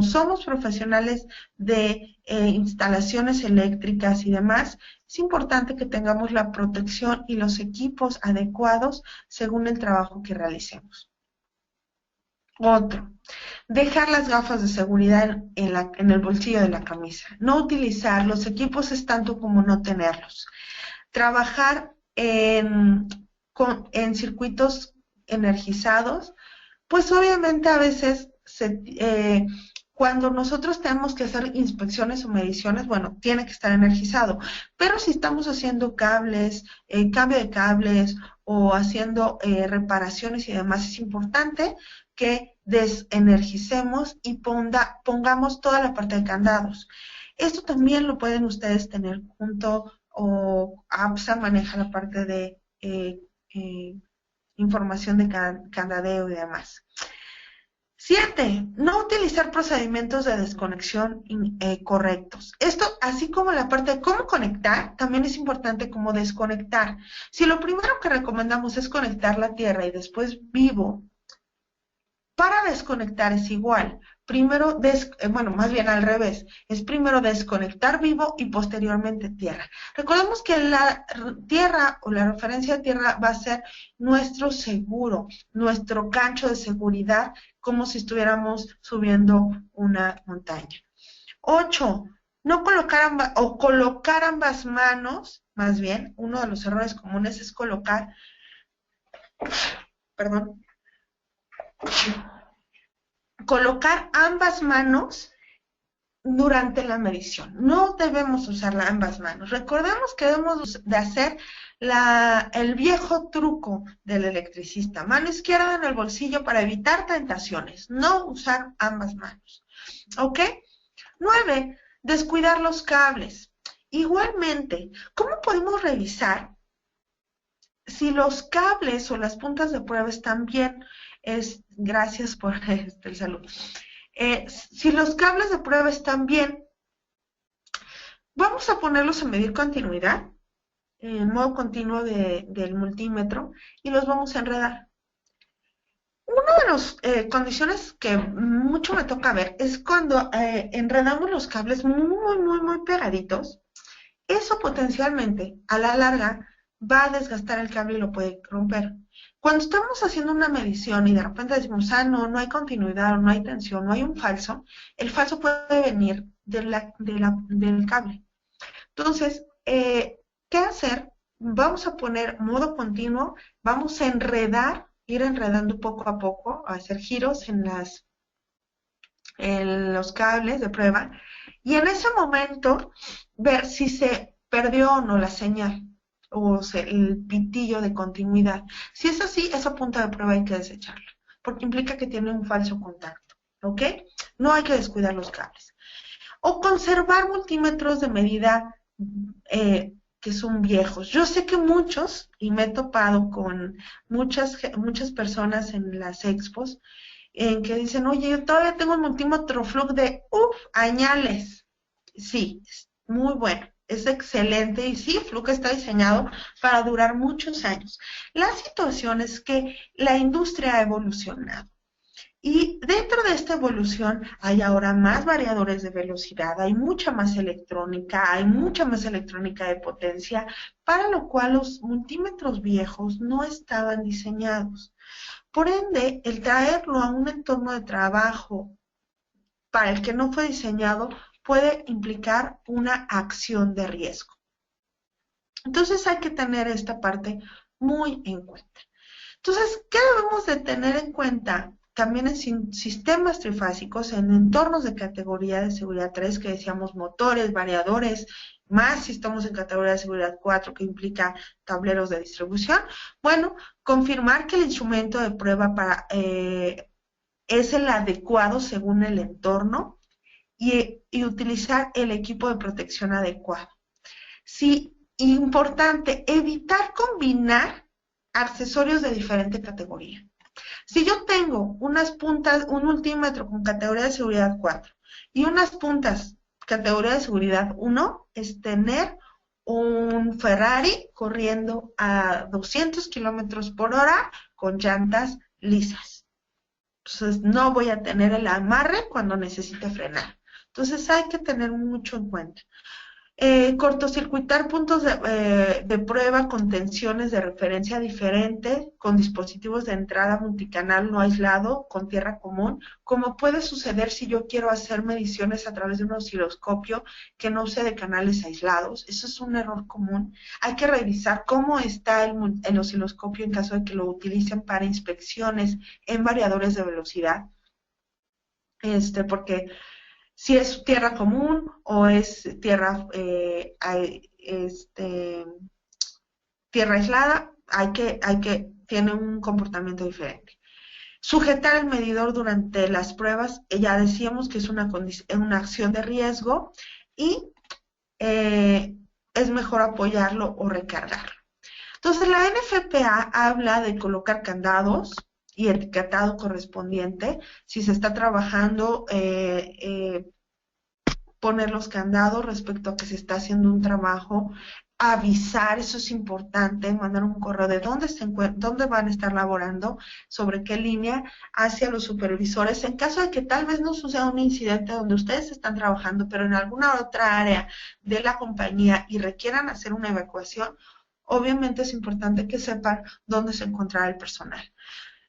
somos profesionales de instalaciones eléctricas y demás, es importante que tengamos la protección y los equipos adecuados según el trabajo que realicemos. Otro, dejar las gafas de seguridad en el bolsillo de la camisa. No utilizar los equipos es tanto como no tenerlos. Trabajar en circuitos energizados, pues obviamente a veces cuando nosotros tenemos que hacer inspecciones o mediciones, bueno, tiene que estar energizado, pero si estamos haciendo cables, cambio de cables o haciendo reparaciones y demás, es importante que desenergicemos y pongamos toda la parte de candados. Esto también lo pueden ustedes tener junto, o APSA maneja la parte de información de candadeo y demás. 7. No utilizar procedimientos de desconexión correctos. Esto, así como la parte de cómo conectar, también es importante cómo desconectar. Si lo primero que recomendamos es conectar la tierra y después vivo, para desconectar es igual. Primero, bueno, más bien al revés, es primero desconectar vivo y posteriormente tierra. Recordemos que la tierra o la referencia a tierra va a ser nuestro seguro, nuestro gancho de seguridad, como si estuviéramos subiendo una montaña. 8. No colocar colocar ambas manos, más bien, uno de los errores comunes es colocar, colocar ambas manos durante la medición. No debemos usar ambas manos. Recordemos que debemos de hacer el viejo truco del electricista. Mano izquierda en el bolsillo para evitar tentaciones. No usar ambas manos. ¿Ok? 9. Descuidar los cables. Igualmente, ¿cómo podemos revisar si los cables o las puntas de prueba están bien? Gracias por el saludo. Si los cables de prueba están bien, vamos a ponerlos a medir continuidad, en modo continuo del multímetro, y los vamos a enredar. Una de las condiciones que mucho me toca ver es cuando enredamos los cables muy pegaditos. Eso potencialmente, a la larga, va a desgastar el cable y lo puede romper. Cuando estamos haciendo una medición y de repente decimos, no hay continuidad, no hay tensión, no hay un falso, el falso puede venir del cable. Entonces, ¿qué hacer? Vamos a poner modo continuo, vamos a ir enredando poco a poco, a hacer giros en los cables de prueba, y en ese momento ver si se perdió o no la señal o el pitillo de continuidad. Si es así, esa punta de prueba hay que desecharla, porque implica que tiene un falso contacto, ¿ok? No hay que descuidar los cables. O conservar multímetros de medida que son viejos. Yo sé que muchos, y me he topado con muchas personas en las expos, en que dicen, oye, yo todavía tengo un multímetro Flux de, añales. Sí, es muy bueno. Es excelente y sí, Flux está diseñado para durar muchos años. La situación es que la industria ha evolucionado y dentro de esta evolución hay ahora más variadores de velocidad, hay mucha más electrónica de potencia, para lo cual los multímetros viejos no estaban diseñados. Por ende, el traerlo a un entorno de trabajo para el que no fue diseñado puede implicar una acción de riesgo. Entonces hay que tener esta parte muy en cuenta. Entonces, ¿qué debemos de tener en cuenta? También en sistemas trifásicos, en entornos de categoría de seguridad 3, que decíamos motores, variadores, más si estamos en categoría de seguridad 4, que implica tableros de distribución. Bueno, confirmar que el instrumento de prueba es el adecuado según el entorno, y utilizar el equipo de protección adecuado. Sí, importante, evitar combinar accesorios de diferente categoría. Si yo tengo unas puntas, un multímetro con categoría de seguridad 4 y unas puntas categoría de seguridad 1, es tener un Ferrari corriendo a 200 kilómetros por hora con llantas lisas. Entonces no voy a tener el amarre cuando necesite frenar. Entonces hay que tener mucho en cuenta. Cortocircuitar puntos de prueba con tensiones de referencia diferentes, con dispositivos de entrada multicanal no aislado, con tierra común, como puede suceder si yo quiero hacer mediciones a través de un osciloscopio que no use de canales aislados. Eso es un error común. Hay que revisar cómo está el osciloscopio en caso de que lo utilicen para inspecciones en variadores de velocidad. Porque si es tierra común o es tierra, tierra aislada, tiene un comportamiento diferente. Sujetar el medidor durante las pruebas, ya decíamos que es una acción de riesgo y es mejor apoyarlo o recargarlo. Entonces la NFPA habla de colocar candados y etiquetado correspondiente. Si se está trabajando, poner los candados respecto a que se está haciendo un trabajo, avisar, eso es importante, mandar un correo de dónde van a estar laborando, sobre qué línea, hacia los supervisores, en caso de que tal vez no suceda un incidente donde ustedes están trabajando, pero en alguna otra área de la compañía y requieran hacer una evacuación, obviamente es importante que sepan dónde se encontrará el personal.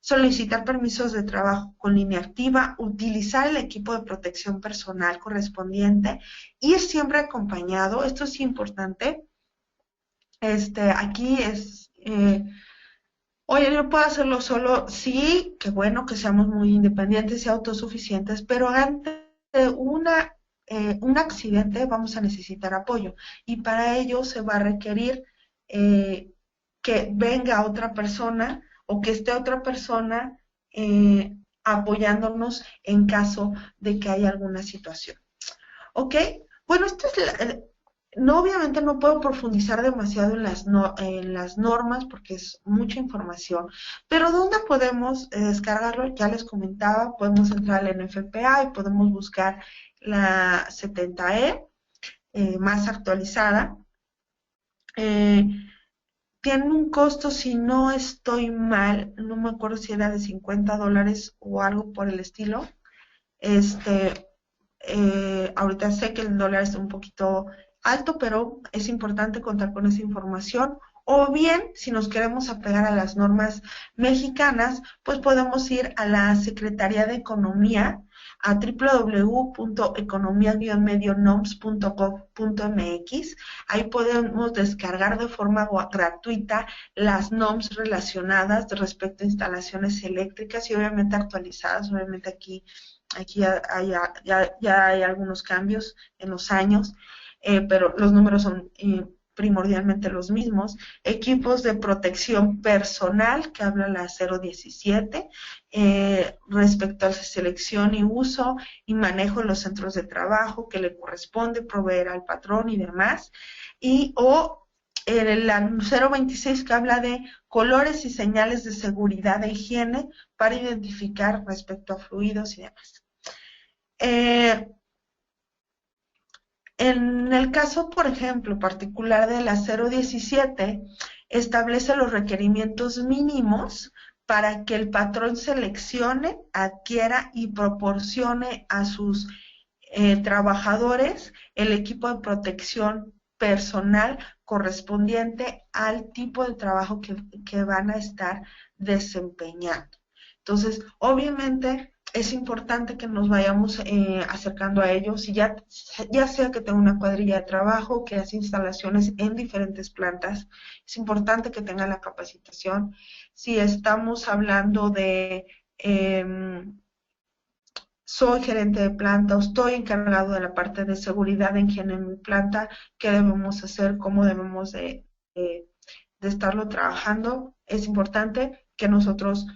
Solicitar permisos de trabajo con línea activa, utilizar el equipo de protección personal correspondiente, ir siempre acompañado, esto es importante. Aquí es, oye, yo puedo hacerlo solo, sí, qué bueno que seamos muy independientes y autosuficientes, pero ante un accidente vamos a necesitar apoyo y para ello se va a requerir que venga otra persona o que esté otra persona apoyándonos en caso de que haya alguna situación. ¿Ok? Bueno, no, obviamente no puedo profundizar demasiado en las normas porque es mucha información, pero ¿dónde podemos descargarlo? Ya les comentaba, podemos entrar al NFPA y podemos buscar la 70E más actualizada. Tiene un costo, si no estoy mal, no me acuerdo si era de $50 o algo por el estilo. Ahorita sé que el dólar está un poquito alto, pero es importante contar con esa información. O bien, si nos queremos apegar a las normas mexicanas, pues podemos ir a la Secretaría de Economía, a www.economia-medionoms.gov.mx. Ahí podemos descargar de forma gratuita las NOMS relacionadas respecto a instalaciones eléctricas y obviamente actualizadas. Obviamente aquí ya hay algunos cambios en los años, pero los números son primordialmente los mismos. Equipos de protección personal, que habla la 017, respecto a la selección y uso y manejo en los centros de trabajo que le corresponde proveer al patrón y demás. La 026 que habla de colores y señales de seguridad e higiene para identificar respecto a fluidos y demás. En el caso, por ejemplo, particular de la 017, establece los requerimientos mínimos para que el patrón seleccione, adquiera y proporcione a sus trabajadores el equipo de protección personal correspondiente al tipo de trabajo que van a estar desempeñando. Entonces, obviamente, es importante que nos vayamos acercando a ellos, y ya sea que tenga una cuadrilla de trabajo, que hace instalaciones en diferentes plantas, es importante que tengan la capacitación. Si estamos hablando de soy gerente de planta o estoy encargado de la parte de seguridad en higiene en mi planta, ¿qué debemos hacer? ¿Cómo debemos de estarlo trabajando? Es importante que nosotros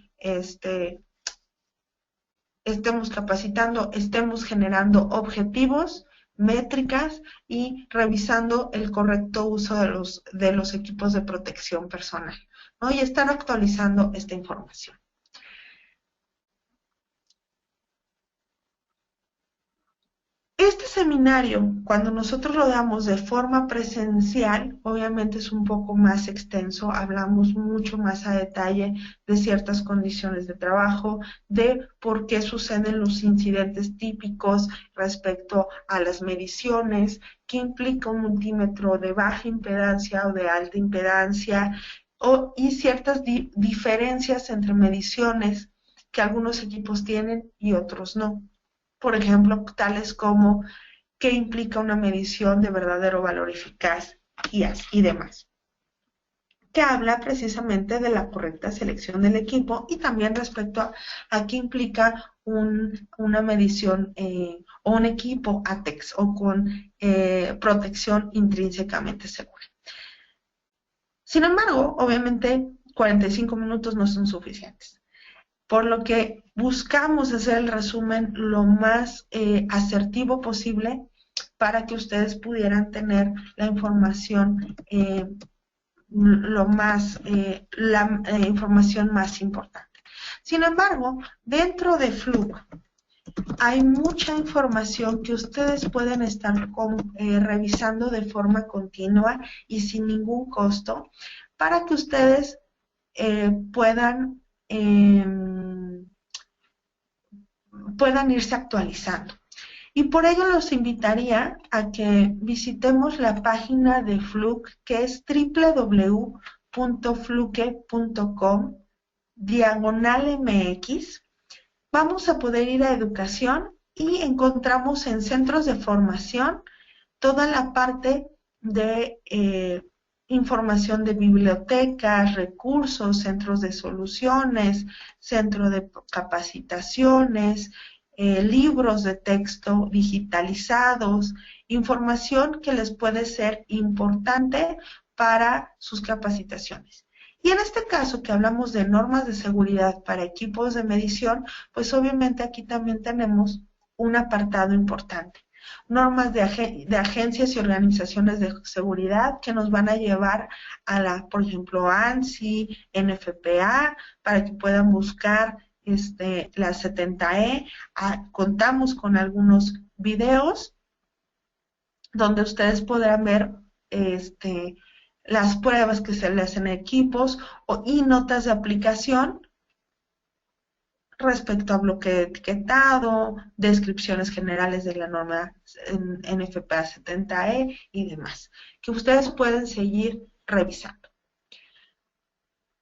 estemos capacitando, estemos generando objetivos, métricas y revisando el correcto uso de los equipos de protección personal, ¿no? Y estar actualizando esta información. Y Este seminario, cuando nosotros lo damos de forma presencial, obviamente es un poco más extenso, hablamos mucho más a detalle de ciertas condiciones de trabajo, de por qué suceden los incidentes típicos respecto a las mediciones, qué implica un multímetro de baja impedancia o de alta impedancia, y ciertas diferencias entre mediciones que algunos equipos tienen y otros no. Por ejemplo, tales como qué implica una medición de verdadero valor eficaz y demás, que habla precisamente de la correcta selección del equipo y también respecto a qué implica una medición o un equipo ATEX o con protección intrínsecamente segura. Sin embargo, obviamente 45 minutos no son suficientes, por lo que buscamos hacer el resumen lo más asertivo posible para que ustedes pudieran tener la información la información más importante. Sin embargo, dentro de Fluke hay mucha información que ustedes pueden estar revisando de forma continua y sin ningún costo para que ustedes puedan irse actualizando. Y por ello los invitaría a que visitemos la página de Fluke, que es www.fluke.com/MX. Vamos a poder ir a educación y encontramos en centros de formación toda la parte de información de bibliotecas, recursos, centros de soluciones, centro de capacitaciones, libros de texto digitalizados, información que les puede ser importante para sus capacitaciones. Y en este caso que hablamos de normas de seguridad para equipos de medición, pues obviamente aquí también tenemos un apartado importante. Normas de agencias y organizaciones de seguridad que nos van a llevar a por ejemplo, ANSI, NFPA, para que puedan buscar la 70E. Contamos con algunos videos donde ustedes podrán ver las pruebas que se le hacen a equipos y notas de aplicación respecto a bloqueo etiquetado, descripciones generales de la norma NFPA 70E y demás, que ustedes pueden seguir revisando.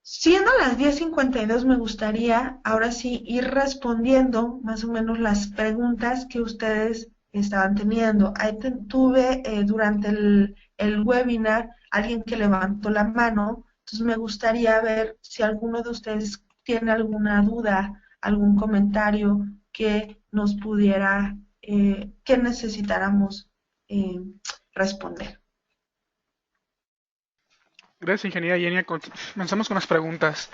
Siendo las 10:52, me gustaría ahora sí ir respondiendo más o menos las preguntas que ustedes estaban teniendo. Ahí tuve durante el webinar alguien que levantó la mano, entonces me gustaría ver si alguno de ustedes tiene alguna duda, algún comentario que nos pudiera, que necesitáramos responder. Gracias, ingeniera Yenia. Comenzamos con las preguntas.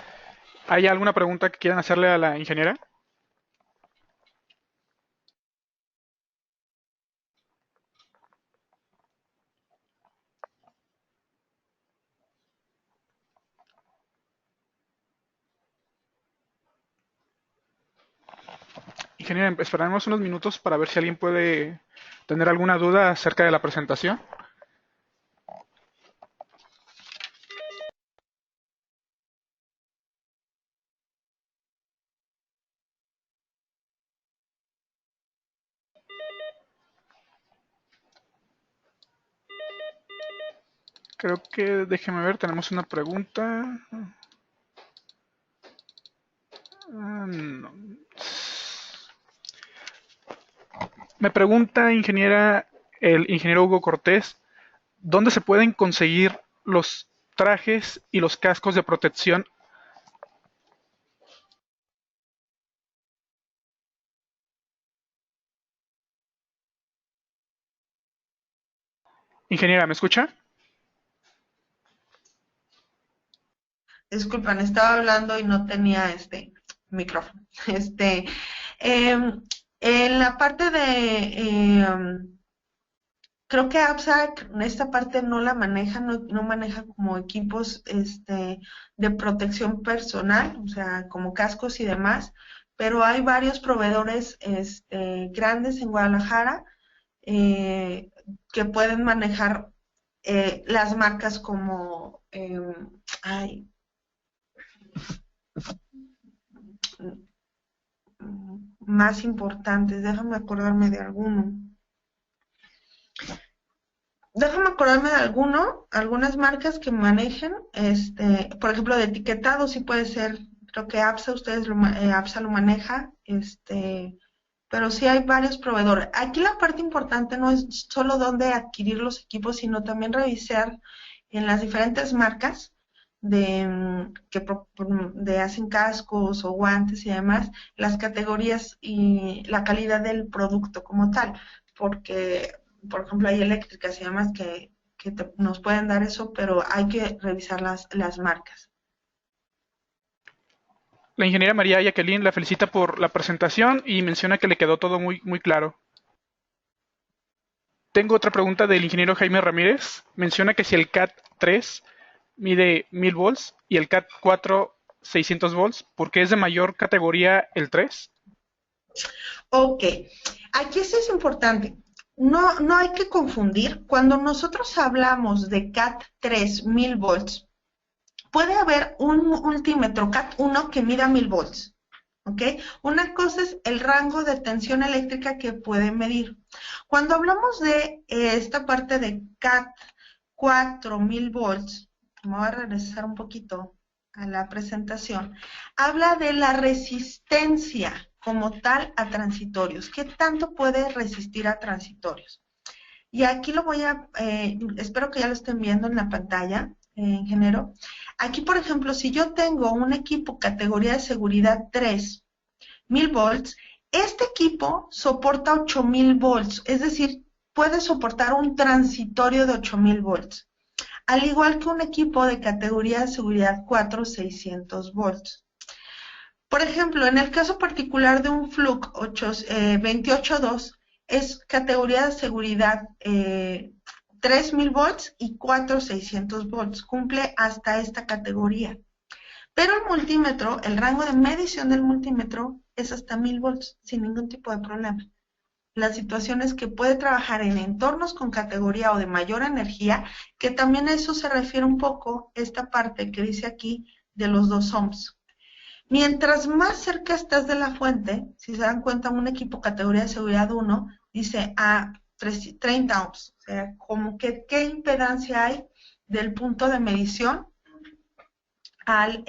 ¿Hay alguna pregunta que quieran hacerle a la ingeniera? Ingeniera, esperaremos unos minutos para ver si alguien puede tener alguna duda acerca de la presentación. Creo que, déjeme ver, tenemos una pregunta. No. Me pregunta, ingeniera, el ingeniero Hugo Cortés, ¿dónde se pueden conseguir los trajes y los cascos de protección? Ingeniera, ¿me escucha? Disculpan, estaba hablando y no tenía micrófono. En la parte de, creo que APSAC esta parte no la maneja, no maneja como equipos de protección personal, o sea, como cascos y demás, pero hay varios proveedores grandes en Guadalajara que pueden manejar las marcas como más importantes. Déjame acordarme de alguno. Algunas marcas que manejen, por ejemplo, de etiquetado, sí puede ser, creo que APSA, APSA lo maneja, pero sí hay varios proveedores. Aquí la parte importante no es solo dónde adquirir los equipos, sino también revisar en las diferentes marcas que hacen cascos o guantes y demás, las categorías y la calidad del producto como tal, porque, por ejemplo, hay eléctricas y demás que nos pueden dar eso, pero hay que revisar las marcas. La ingeniera María Jacqueline la felicita por la presentación y menciona que le quedó todo muy, muy claro. Tengo otra pregunta del ingeniero Jaime Ramírez. Menciona que si el CAT 3 mide 1000 volts y el CAT 4 600 volts, ¿por qué es de mayor categoría el 3? Ok, aquí sí es importante. No hay que confundir. Cuando nosotros hablamos de CAT 3 1000 volts, puede haber un multímetro CAT 1 que mida 1000 volts. ¿Ok? Una cosa es el rango de tensión eléctrica que puede medir. Cuando hablamos de esta parte de CAT 4000 volts, me voy a regresar un poquito a la presentación, habla de la resistencia como tal a transitorios. ¿Qué tanto puede resistir a transitorios? Y aquí lo voy a, espero que ya lo estén viendo en la pantalla, ingeniero. Aquí, por ejemplo, si yo tengo un equipo categoría de seguridad 3, 1000 volts, este equipo soporta 8000 volts, es decir, puede soportar un transitorio de 8000 volts, al igual que un equipo de categoría de seguridad 4, 600 volts. Por ejemplo, en el caso particular de un Fluke 282, es categoría de seguridad 3000 volts y 4600 volts. Cumple hasta esta categoría. Pero el multímetro, el rango de medición del multímetro es hasta 1000 volts, sin ningún tipo de problema. La situación es que puede trabajar en entornos con categoría o de mayor energía, que también a eso se refiere un poco esta parte que dice aquí de los 2 ohms. Mientras más cerca estás de la fuente, si se dan cuenta, un equipo categoría de seguridad 1 dice a 30 ohms, o sea, como que qué impedancia hay del punto de medición al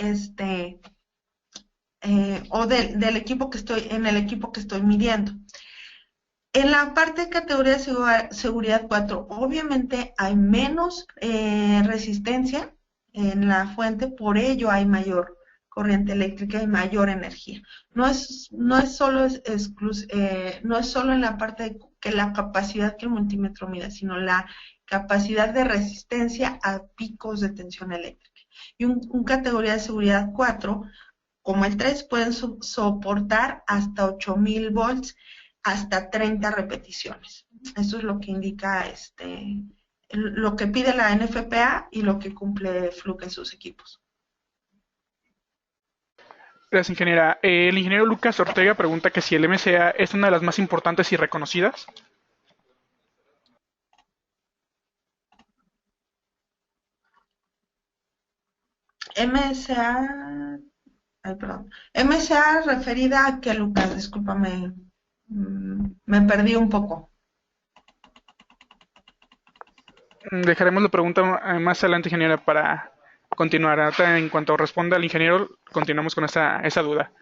o del equipo que estoy, en el equipo que estoy midiendo. En la parte de categoría de seguridad 4, obviamente hay menos resistencia en la fuente, por ello hay mayor corriente eléctrica y mayor energía. No es solo en la parte de que la capacidad que el multímetro mide, sino la capacidad de resistencia a picos de tensión eléctrica. Y un categoría de seguridad 4, como el 3, pueden soportar hasta 8000 volts, hasta 30 repeticiones. Eso es lo que indica lo que pide la NFPA y lo que cumple Fluke en sus equipos. Gracias, ingeniera. El ingeniero Lucas Ortega pregunta que si el MCA es una de las más importantes y reconocidas. MSA, ay, perdón. MSA referida a qué, Lucas, discúlpame, me perdí un poco. Dejaremos la pregunta más adelante, ingeniera, para continuar. Ahora, en cuanto responda al ingeniero, continuamos con esa duda.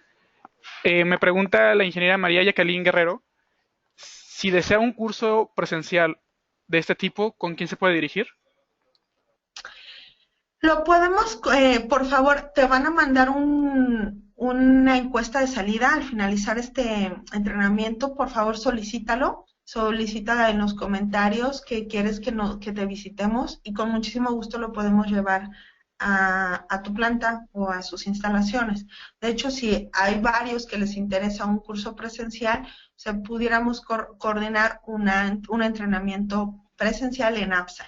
Me pregunta la ingeniera María Jacqueline Guerrero si desea un curso presencial de este tipo, ¿con quién se puede dirigir? Lo podemos, por favor, te van a mandar una encuesta de salida al finalizar este entrenamiento. Por favor, solicítalo. Solicita en los comentarios que quieres que te visitemos y con muchísimo gusto lo podemos llevar a tu planta o a sus instalaciones. De hecho, si hay varios que les interesa un curso presencial, pudiéramos coordinar un entrenamiento presencial en APSA.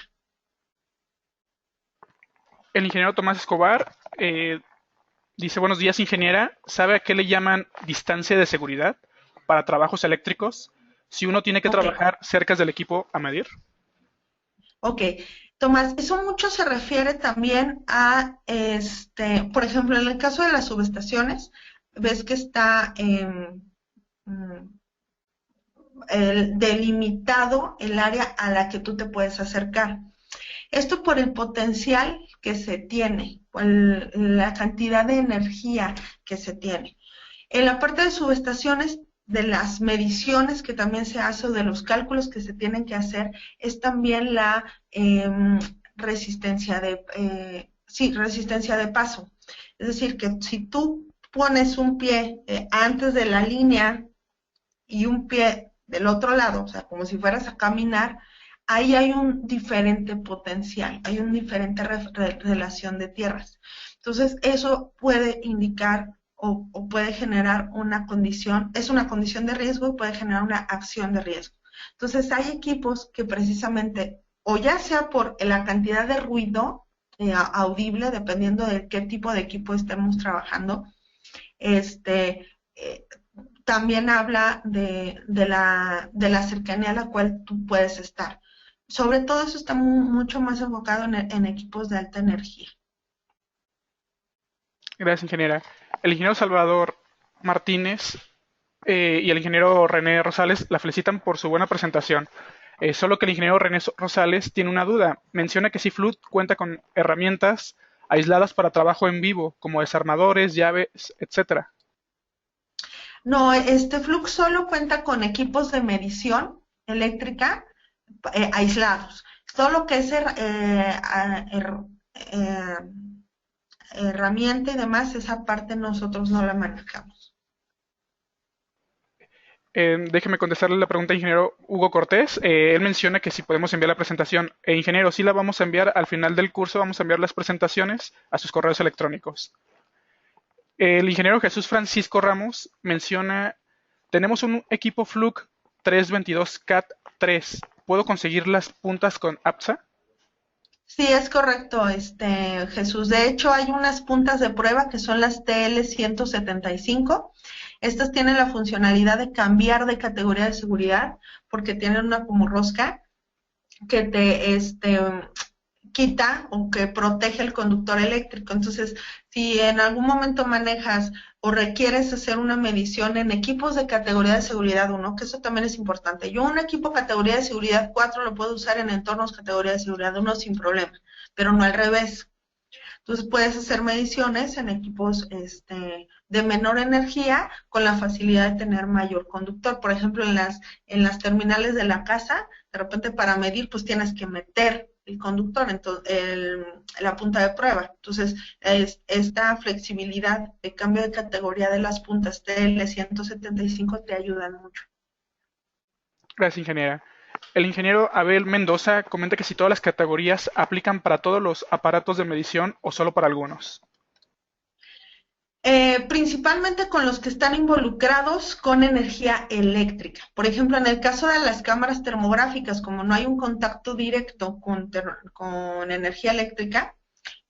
El ingeniero Tomás Escobar dice: buenos días, ingeniera. ¿Sabe a qué le llaman distancia de seguridad para trabajos eléctricos? si uno tiene que Ok, trabajar cerca del equipo a medir. ok. Tomás, eso mucho se refiere también a, por ejemplo, en el caso de las subestaciones, ves que está delimitado el área a la que tú te puedes acercar. Esto por el potencial que se tiene, por la cantidad de energía que se tiene. En la parte de subestaciones, de las mediciones que también se hace o de los cálculos que se tienen que hacer, es también la resistencia resistencia de paso. Es decir, que si tú pones un pie antes de la línea y un pie del otro lado, o sea, como si fueras a caminar, ahí hay un diferente potencial, hay una diferente relación de tierras. Entonces, eso puede indicar o puede generar una condición, es una condición de riesgo y puede generar una acción de riesgo. Entonces, hay equipos que precisamente, o ya sea por la cantidad de ruido audible, dependiendo de qué tipo de equipo estemos trabajando, este, eh, también habla de la cercanía a la cual tú puedes estar. Sobre todo eso está mucho más enfocado en equipos de alta energía. Gracias, ingeniera. El ingeniero Salvador Martínez y el ingeniero René Rosales la felicitan por su buena presentación. Solo que el ingeniero René Rosales tiene una duda. Menciona que Ciflut cuenta con herramientas aisladas para trabajo en vivo, como desarmadores, llaves, etcétera. No, este Flux solo cuenta con equipos de medición eléctrica aislados. Todo lo que es eh, herramienta y demás, esa parte nosotros no la manejamos. Déjeme contestarle la pregunta al ingeniero Hugo Cortés. Él menciona que si podemos enviar la presentación. Ingeniero, sí la vamos a enviar al final del curso, vamos a enviar las presentaciones a sus correos electrónicos. El ingeniero Jesús Francisco Ramos menciona, tenemos un equipo Fluke 322 CAT 3. ¿Puedo conseguir las puntas con APSA? Sí, es correcto, Jesús. De hecho, hay unas puntas de prueba que son las TL175. Estas tienen la funcionalidad de cambiar de categoría de seguridad porque tienen una como rosca que te quita o que protege el conductor eléctrico. Entonces, si en algún momento manejas o requieres hacer una medición en equipos de categoría de seguridad 1, que eso también es importante. Yo un equipo categoría de seguridad 4 lo puedo usar en entornos categoría de seguridad 1 sin problema, pero no al revés. Entonces puedes hacer mediciones en equipos de menor energía con la facilidad de tener mayor conductor. Por ejemplo, en las terminales de la casa, de repente para medir, pues tienes que meter el conductor, entonces, la punta de prueba. Entonces, esta flexibilidad de cambio de categoría de las puntas TL175 te ayudan mucho. Gracias, ingeniera. El ingeniero Abel Mendoza comenta que si todas las categorías aplican para todos los aparatos de medición o solo para algunos. Principalmente con los que están involucrados con energía eléctrica. Por ejemplo, en el caso de las cámaras termográficas, como no hay un contacto directo con energía eléctrica,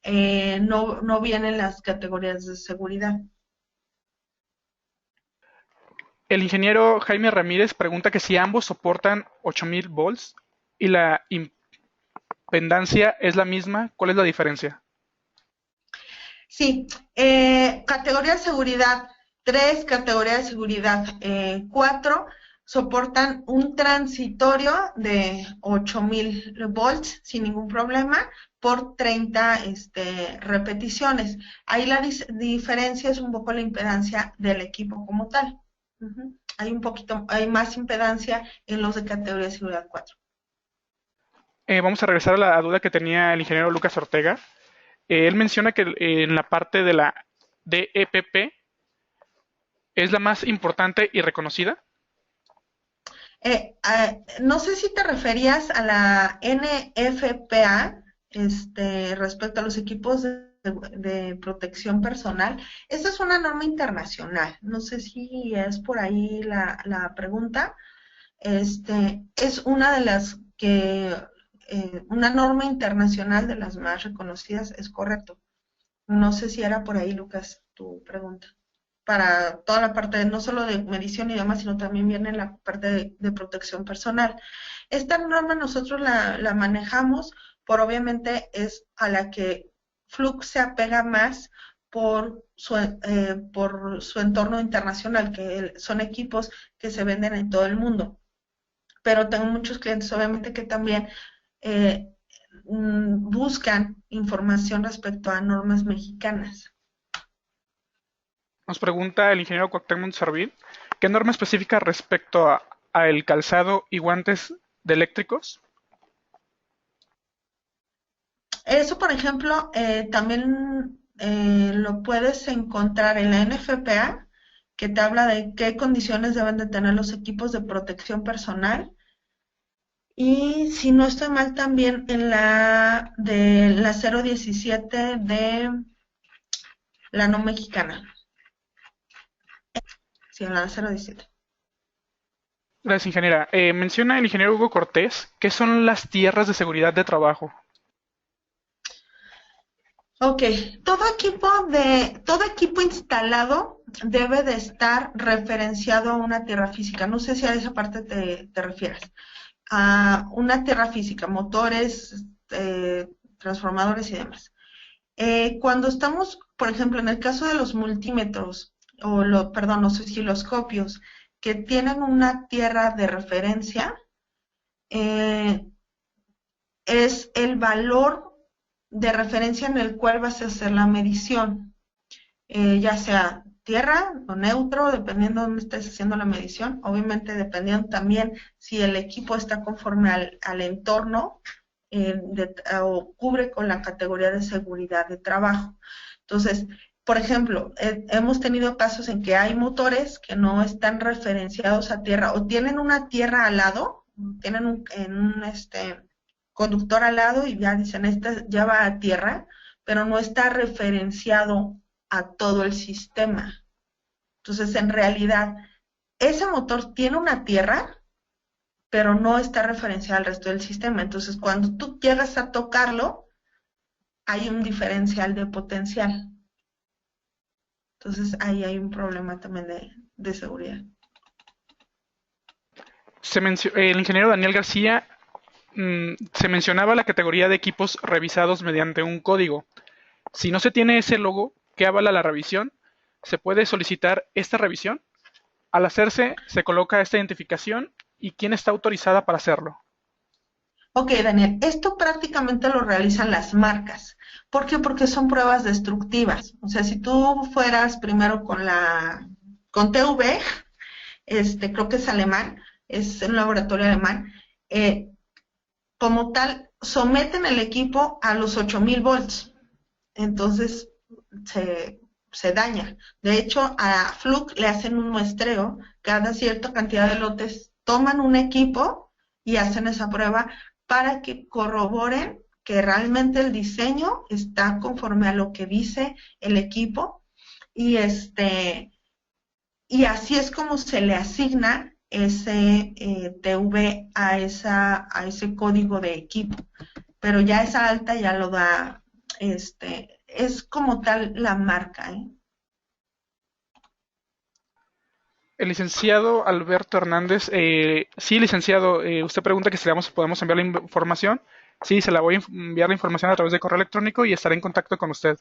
no vienen las categorías de seguridad. El ingeniero Jaime Ramírez pregunta que si ambos soportan 8000 volts y la impedancia es la misma, ¿cuál es la diferencia? Sí, categoría de seguridad 3, categoría de seguridad 4, soportan un transitorio de 8000 volts sin ningún problema por 30 repeticiones. Ahí la diferencia es un poco la impedancia del equipo como tal. Hay más impedancia en los de categoría de seguridad 4. Vamos a regresar a la duda que tenía el ingeniero Lucas Ortega. Él menciona que en la parte de la DEPP es la más importante y reconocida. No sé si te referías a la NFPA respecto a los equipos de protección personal. Esta es una norma internacional. No sé si es por ahí la pregunta. Es una de las que, una norma internacional de las más reconocidas, es correcto. No sé si era por ahí, Lucas, tu pregunta. para toda la parte no solo de medición y demás, sino también viene la parte de protección personal. Esta norma nosotros la manejamos obviamente es a la que Fluke se apega más por su entorno internacional, que son equipos que se venden en todo el mundo. Pero tengo muchos clientes, obviamente, que también buscan información respecto a normas mexicanas. Nos pregunta el ingeniero Cuauhtémoc Servín, ¿qué norma específica respecto a el calzado y guantes de eléctricos? Eso, por ejemplo, también lo puedes encontrar en la NFPA, que te habla de qué condiciones deben de tener los equipos de protección personal. Y si no estoy mal, también en la de la 017 de la no mexicana. Sí, en la 017. Gracias, ingeniera. Menciona el ingeniero Hugo Cortés, ¿qué son las tierras de seguridad de trabajo? Ok, todo equipo instalado debe de estar referenciado a una tierra física. No sé si a esa parte te refieres. A una tierra física, motores, transformadores y demás. Cuando estamos, por ejemplo, en el caso de los multímetros, perdón, los osciloscopios, que tienen una tierra de referencia, es el valor de referencia en el cual vas a hacer la medición, ya sea tierra o neutro, dependiendo de dónde estés haciendo la medición, obviamente dependiendo también si el equipo está conforme al entorno o cubre con la categoría de seguridad de trabajo. Entonces, por ejemplo, hemos tenido casos en que hay motores que no están referenciados a tierra o tienen una tierra al lado, tienen un conductor al lado y ya dicen, esta ya va a tierra, pero no está referenciado a todo el sistema. Entonces, en realidad, ese motor tiene una tierra, pero no está referenciado al resto del sistema. Entonces, cuando tú llegas a tocarlo, hay un diferencial de potencial. Entonces, ahí hay un problema también de seguridad. El ingeniero Daniel García se mencionaba la categoría de equipos revisados mediante un código. Si no se tiene ese logo que avala la revisión, ¿se puede solicitar esta revisión? Al hacerse, se coloca esta identificación y quién está autorizada para hacerlo. Ok, Daniel, esto prácticamente lo realizan las marcas. ¿Por qué? Porque son pruebas destructivas. O sea, si tú fueras primero con TV, creo que es alemán, es un laboratorio alemán, como tal, someten el equipo a los 8000 volts. Entonces, se daña. De hecho, a Fluke le hacen un muestreo, cada cierta cantidad de lotes toman un equipo y hacen esa prueba para que corroboren que realmente el diseño está conforme a lo que dice el equipo y así es como se le asigna ese TV a ese código de equipo. Pero ya esa alta ya lo da, es como tal la marca, ¿eh? El licenciado Alberto Hernández, sí, licenciado, usted pregunta que si podemos enviar la información. Sí, se la voy a enviar la información a través de correo electrónico y estaré en contacto con usted.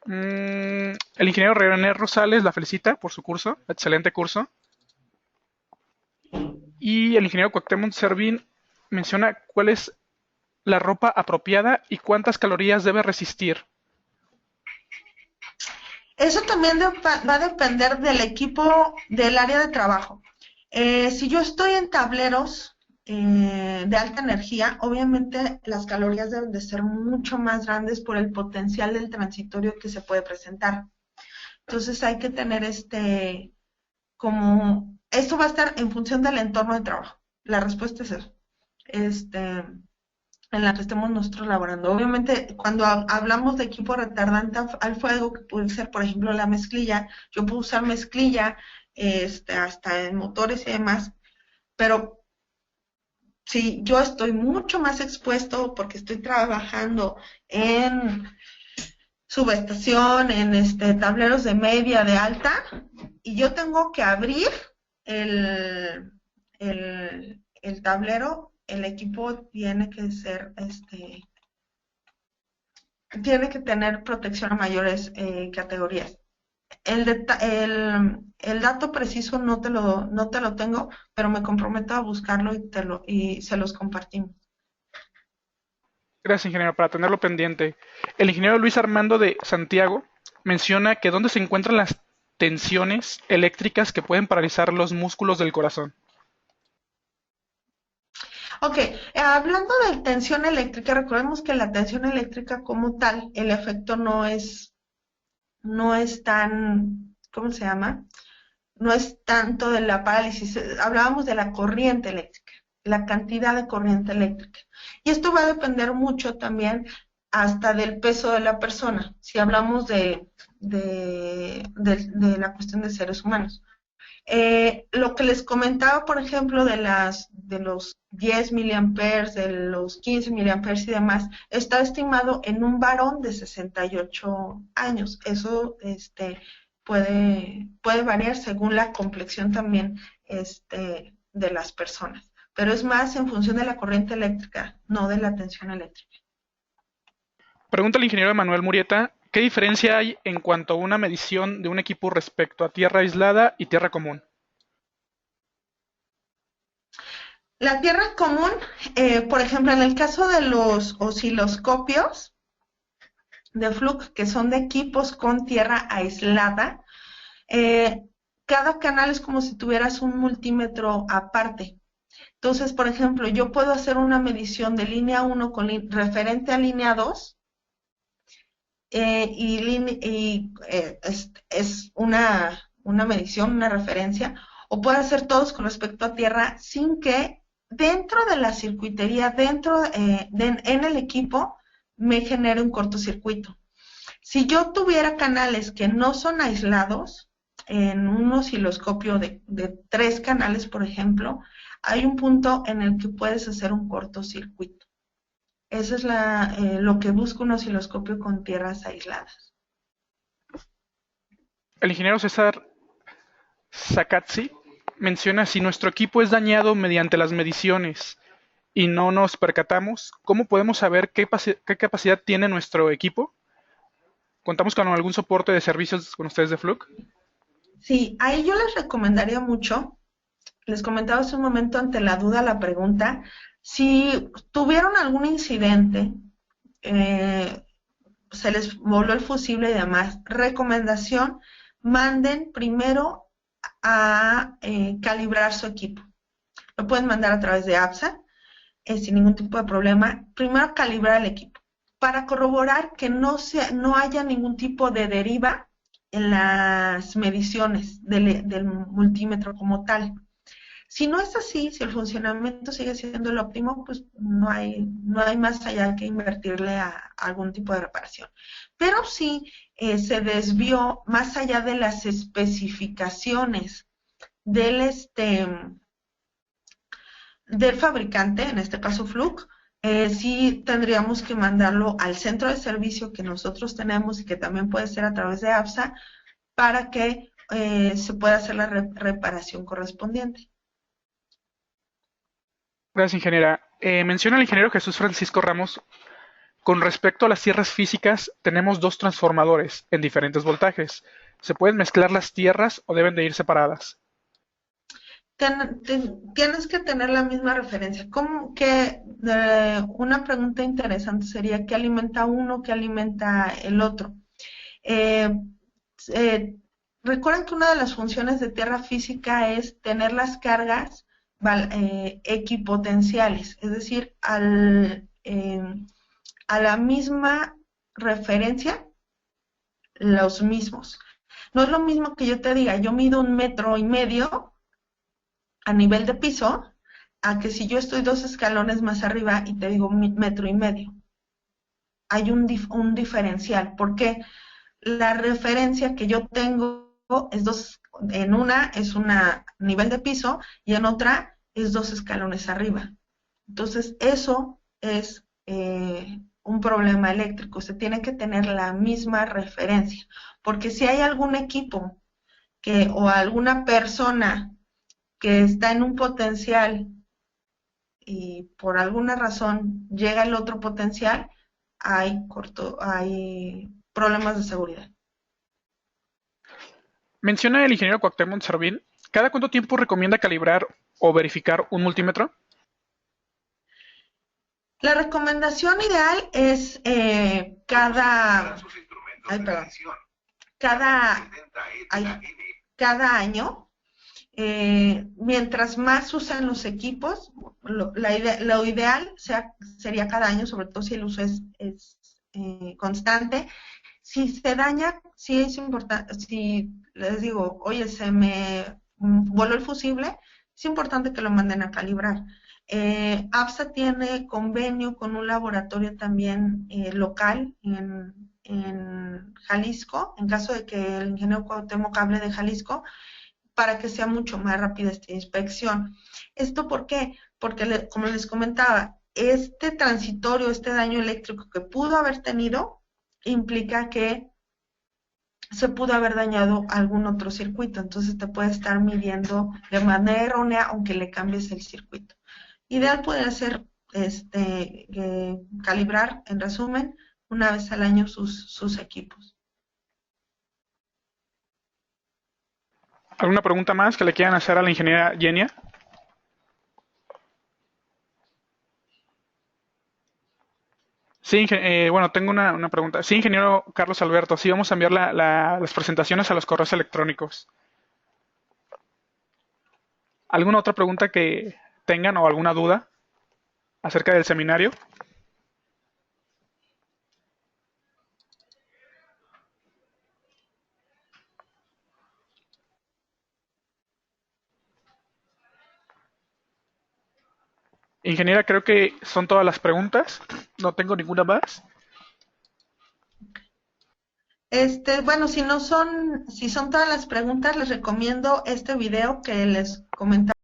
El ingeniero René Rosales la felicita por su curso, excelente curso. Y el ingeniero Cuauhtémoc Servín menciona cuál es la ropa apropiada y cuántas calorías debe resistir. Eso también va a depender del equipo, del área de trabajo. Si yo estoy en tableros de alta energía, obviamente las calorías deben de ser mucho más grandes por el potencial del transitorio que se puede presentar. Entonces hay que tener esto va a estar en función del entorno de trabajo. La respuesta es eso. En la que estemos nosotros laborando. Obviamente, cuando hablamos de equipo retardante al fuego, que puede ser, por ejemplo, la mezclilla, yo puedo usar mezclilla hasta en motores y demás, pero si yo estoy mucho más expuesto porque estoy trabajando en subestación, en tableros de media, de alta, y yo tengo que abrir el, el tablero, el equipo tiene que ser, tiene que tener protección a mayores categorías. El dato preciso no te lo tengo, pero me comprometo a buscarlo y se los compartimos. Gracias, ingeniero, para tenerlo pendiente. El ingeniero Luis Armando de Santiago menciona que dónde se encuentran las tensiones eléctricas que pueden paralizar los músculos del corazón. Ok, hablando de tensión eléctrica, recordemos que la tensión eléctrica como tal, el efecto no es tan, ¿cómo se llama? No es tanto de la parálisis, hablábamos de la corriente eléctrica, la cantidad de corriente eléctrica. Y esto va a depender mucho también hasta del peso de la persona, si hablamos de la cuestión de seres humanos. Lo que les comentaba, por ejemplo, de los 10 miliamperes, de los 15 miliamperes y demás, está estimado en un varón de 68 años. Eso puede variar según la complexión también de las personas. Pero es más en función de la corriente eléctrica, no de la tensión eléctrica. Pregunta el ingeniero Manuel Murieta, ¿qué diferencia hay en cuanto a una medición de un equipo respecto a tierra aislada y tierra común? La tierra común, por ejemplo, en el caso de los osciloscopios de Fluke, que son de equipos con tierra aislada, cada canal es como si tuvieras un multímetro aparte. Entonces, por ejemplo, yo puedo hacer una medición de línea 1 referente a línea 2, es una medición, una referencia, o puedo hacer todos con respecto a tierra sin que dentro de la circuitería, en el equipo, me genere un cortocircuito. Si yo tuviera canales que no son aislados, en un osciloscopio de 3 canales, por ejemplo, hay un punto en el que puedes hacer un cortocircuito. Eso es lo que busca un osciloscopio con tierras aisladas. El ingeniero César Sakatsi menciona si nuestro equipo es dañado mediante las mediciones y no nos percatamos, ¿cómo podemos saber qué capacidad tiene nuestro equipo? ¿Contamos con algún soporte de servicios con ustedes de Fluke? Sí, ahí yo les recomendaría mucho, les comentaba hace un momento ante la duda, la pregunta, si tuvieron algún incidente, se les voló el fusible y demás, recomendación, manden primero a calibrar su equipo. Lo pueden mandar a través de APSA, sin ningún tipo de problema. Primero calibrar el equipo, para corroborar que no haya ningún tipo de deriva en las mediciones del multímetro como tal. Si no es así, si el funcionamiento sigue siendo el óptimo, pues no hay más allá que invertirle a algún tipo de reparación. Pero si se desvió más allá de las especificaciones del fabricante, en este caso Fluke, sí tendríamos que mandarlo al centro de servicio que nosotros tenemos y que también puede ser a través de APSA para que se pueda hacer la reparación correspondiente. Gracias, ingeniera. Menciona el ingeniero Jesús Francisco Ramos, con respecto a las tierras físicas, tenemos 2 transformadores en diferentes voltajes. ¿Se pueden mezclar las tierras o deben de ir separadas? Tienes que tener la misma referencia. Una pregunta interesante sería, ¿qué alimenta uno, qué alimenta el otro? Recuerden que una de las funciones de tierra física es tener las cargas equipotenciales, es decir, a la misma referencia, los mismos. No es lo mismo que yo te diga, yo mido 1,5 metros a nivel de piso, a que si yo estoy 2 escalones más arriba y te digo 1,5 metros. Hay un diferencial, porque la referencia que yo tengo en una es una nivel de piso y en otra es 2 escalones arriba. Entonces, eso es un problema eléctrico, usted tiene que tener la misma referencia, porque si hay algún equipo o alguna persona que está en un potencial y por alguna razón llega el otro potencial, hay problemas de seguridad. Menciona el ingeniero Cuauhtémoc Servín, ¿cada cuánto tiempo recomienda calibrar o verificar un multímetro? La recomendación ideal es cada año. Mientras más usan los equipos, lo ideal sería cada año, sobre todo si el uso es constante. Si se daña, sí es importante, si les digo, oye, se me voló el fusible, es importante que lo manden a calibrar. APSA tiene convenio con un laboratorio también local en Jalisco, en caso de que el ingeniero Cuauhtémoc hable de Jalisco, para que sea mucho más rápida esta inspección. ¿Esto por qué? Porque, como les comentaba, este transitorio, este daño eléctrico que pudo haber tenido, implica que se pudo haber dañado algún otro circuito, entonces te puede estar midiendo de manera errónea aunque le cambies el circuito. Ideal puede ser calibrar, en resumen, una vez al año sus equipos. ¿Alguna pregunta más que le quieran hacer a la ingeniera Yenia? Sí, bueno, tengo una pregunta. Sí, ingeniero Carlos Alberto, sí vamos a enviar las presentaciones a los correos electrónicos. ¿Alguna otra pregunta que tengan o alguna duda acerca del seminario? Ingeniera, creo que son todas las preguntas. No tengo ninguna más. Bueno, si son todas las preguntas, les recomiendo este video que les comentaba.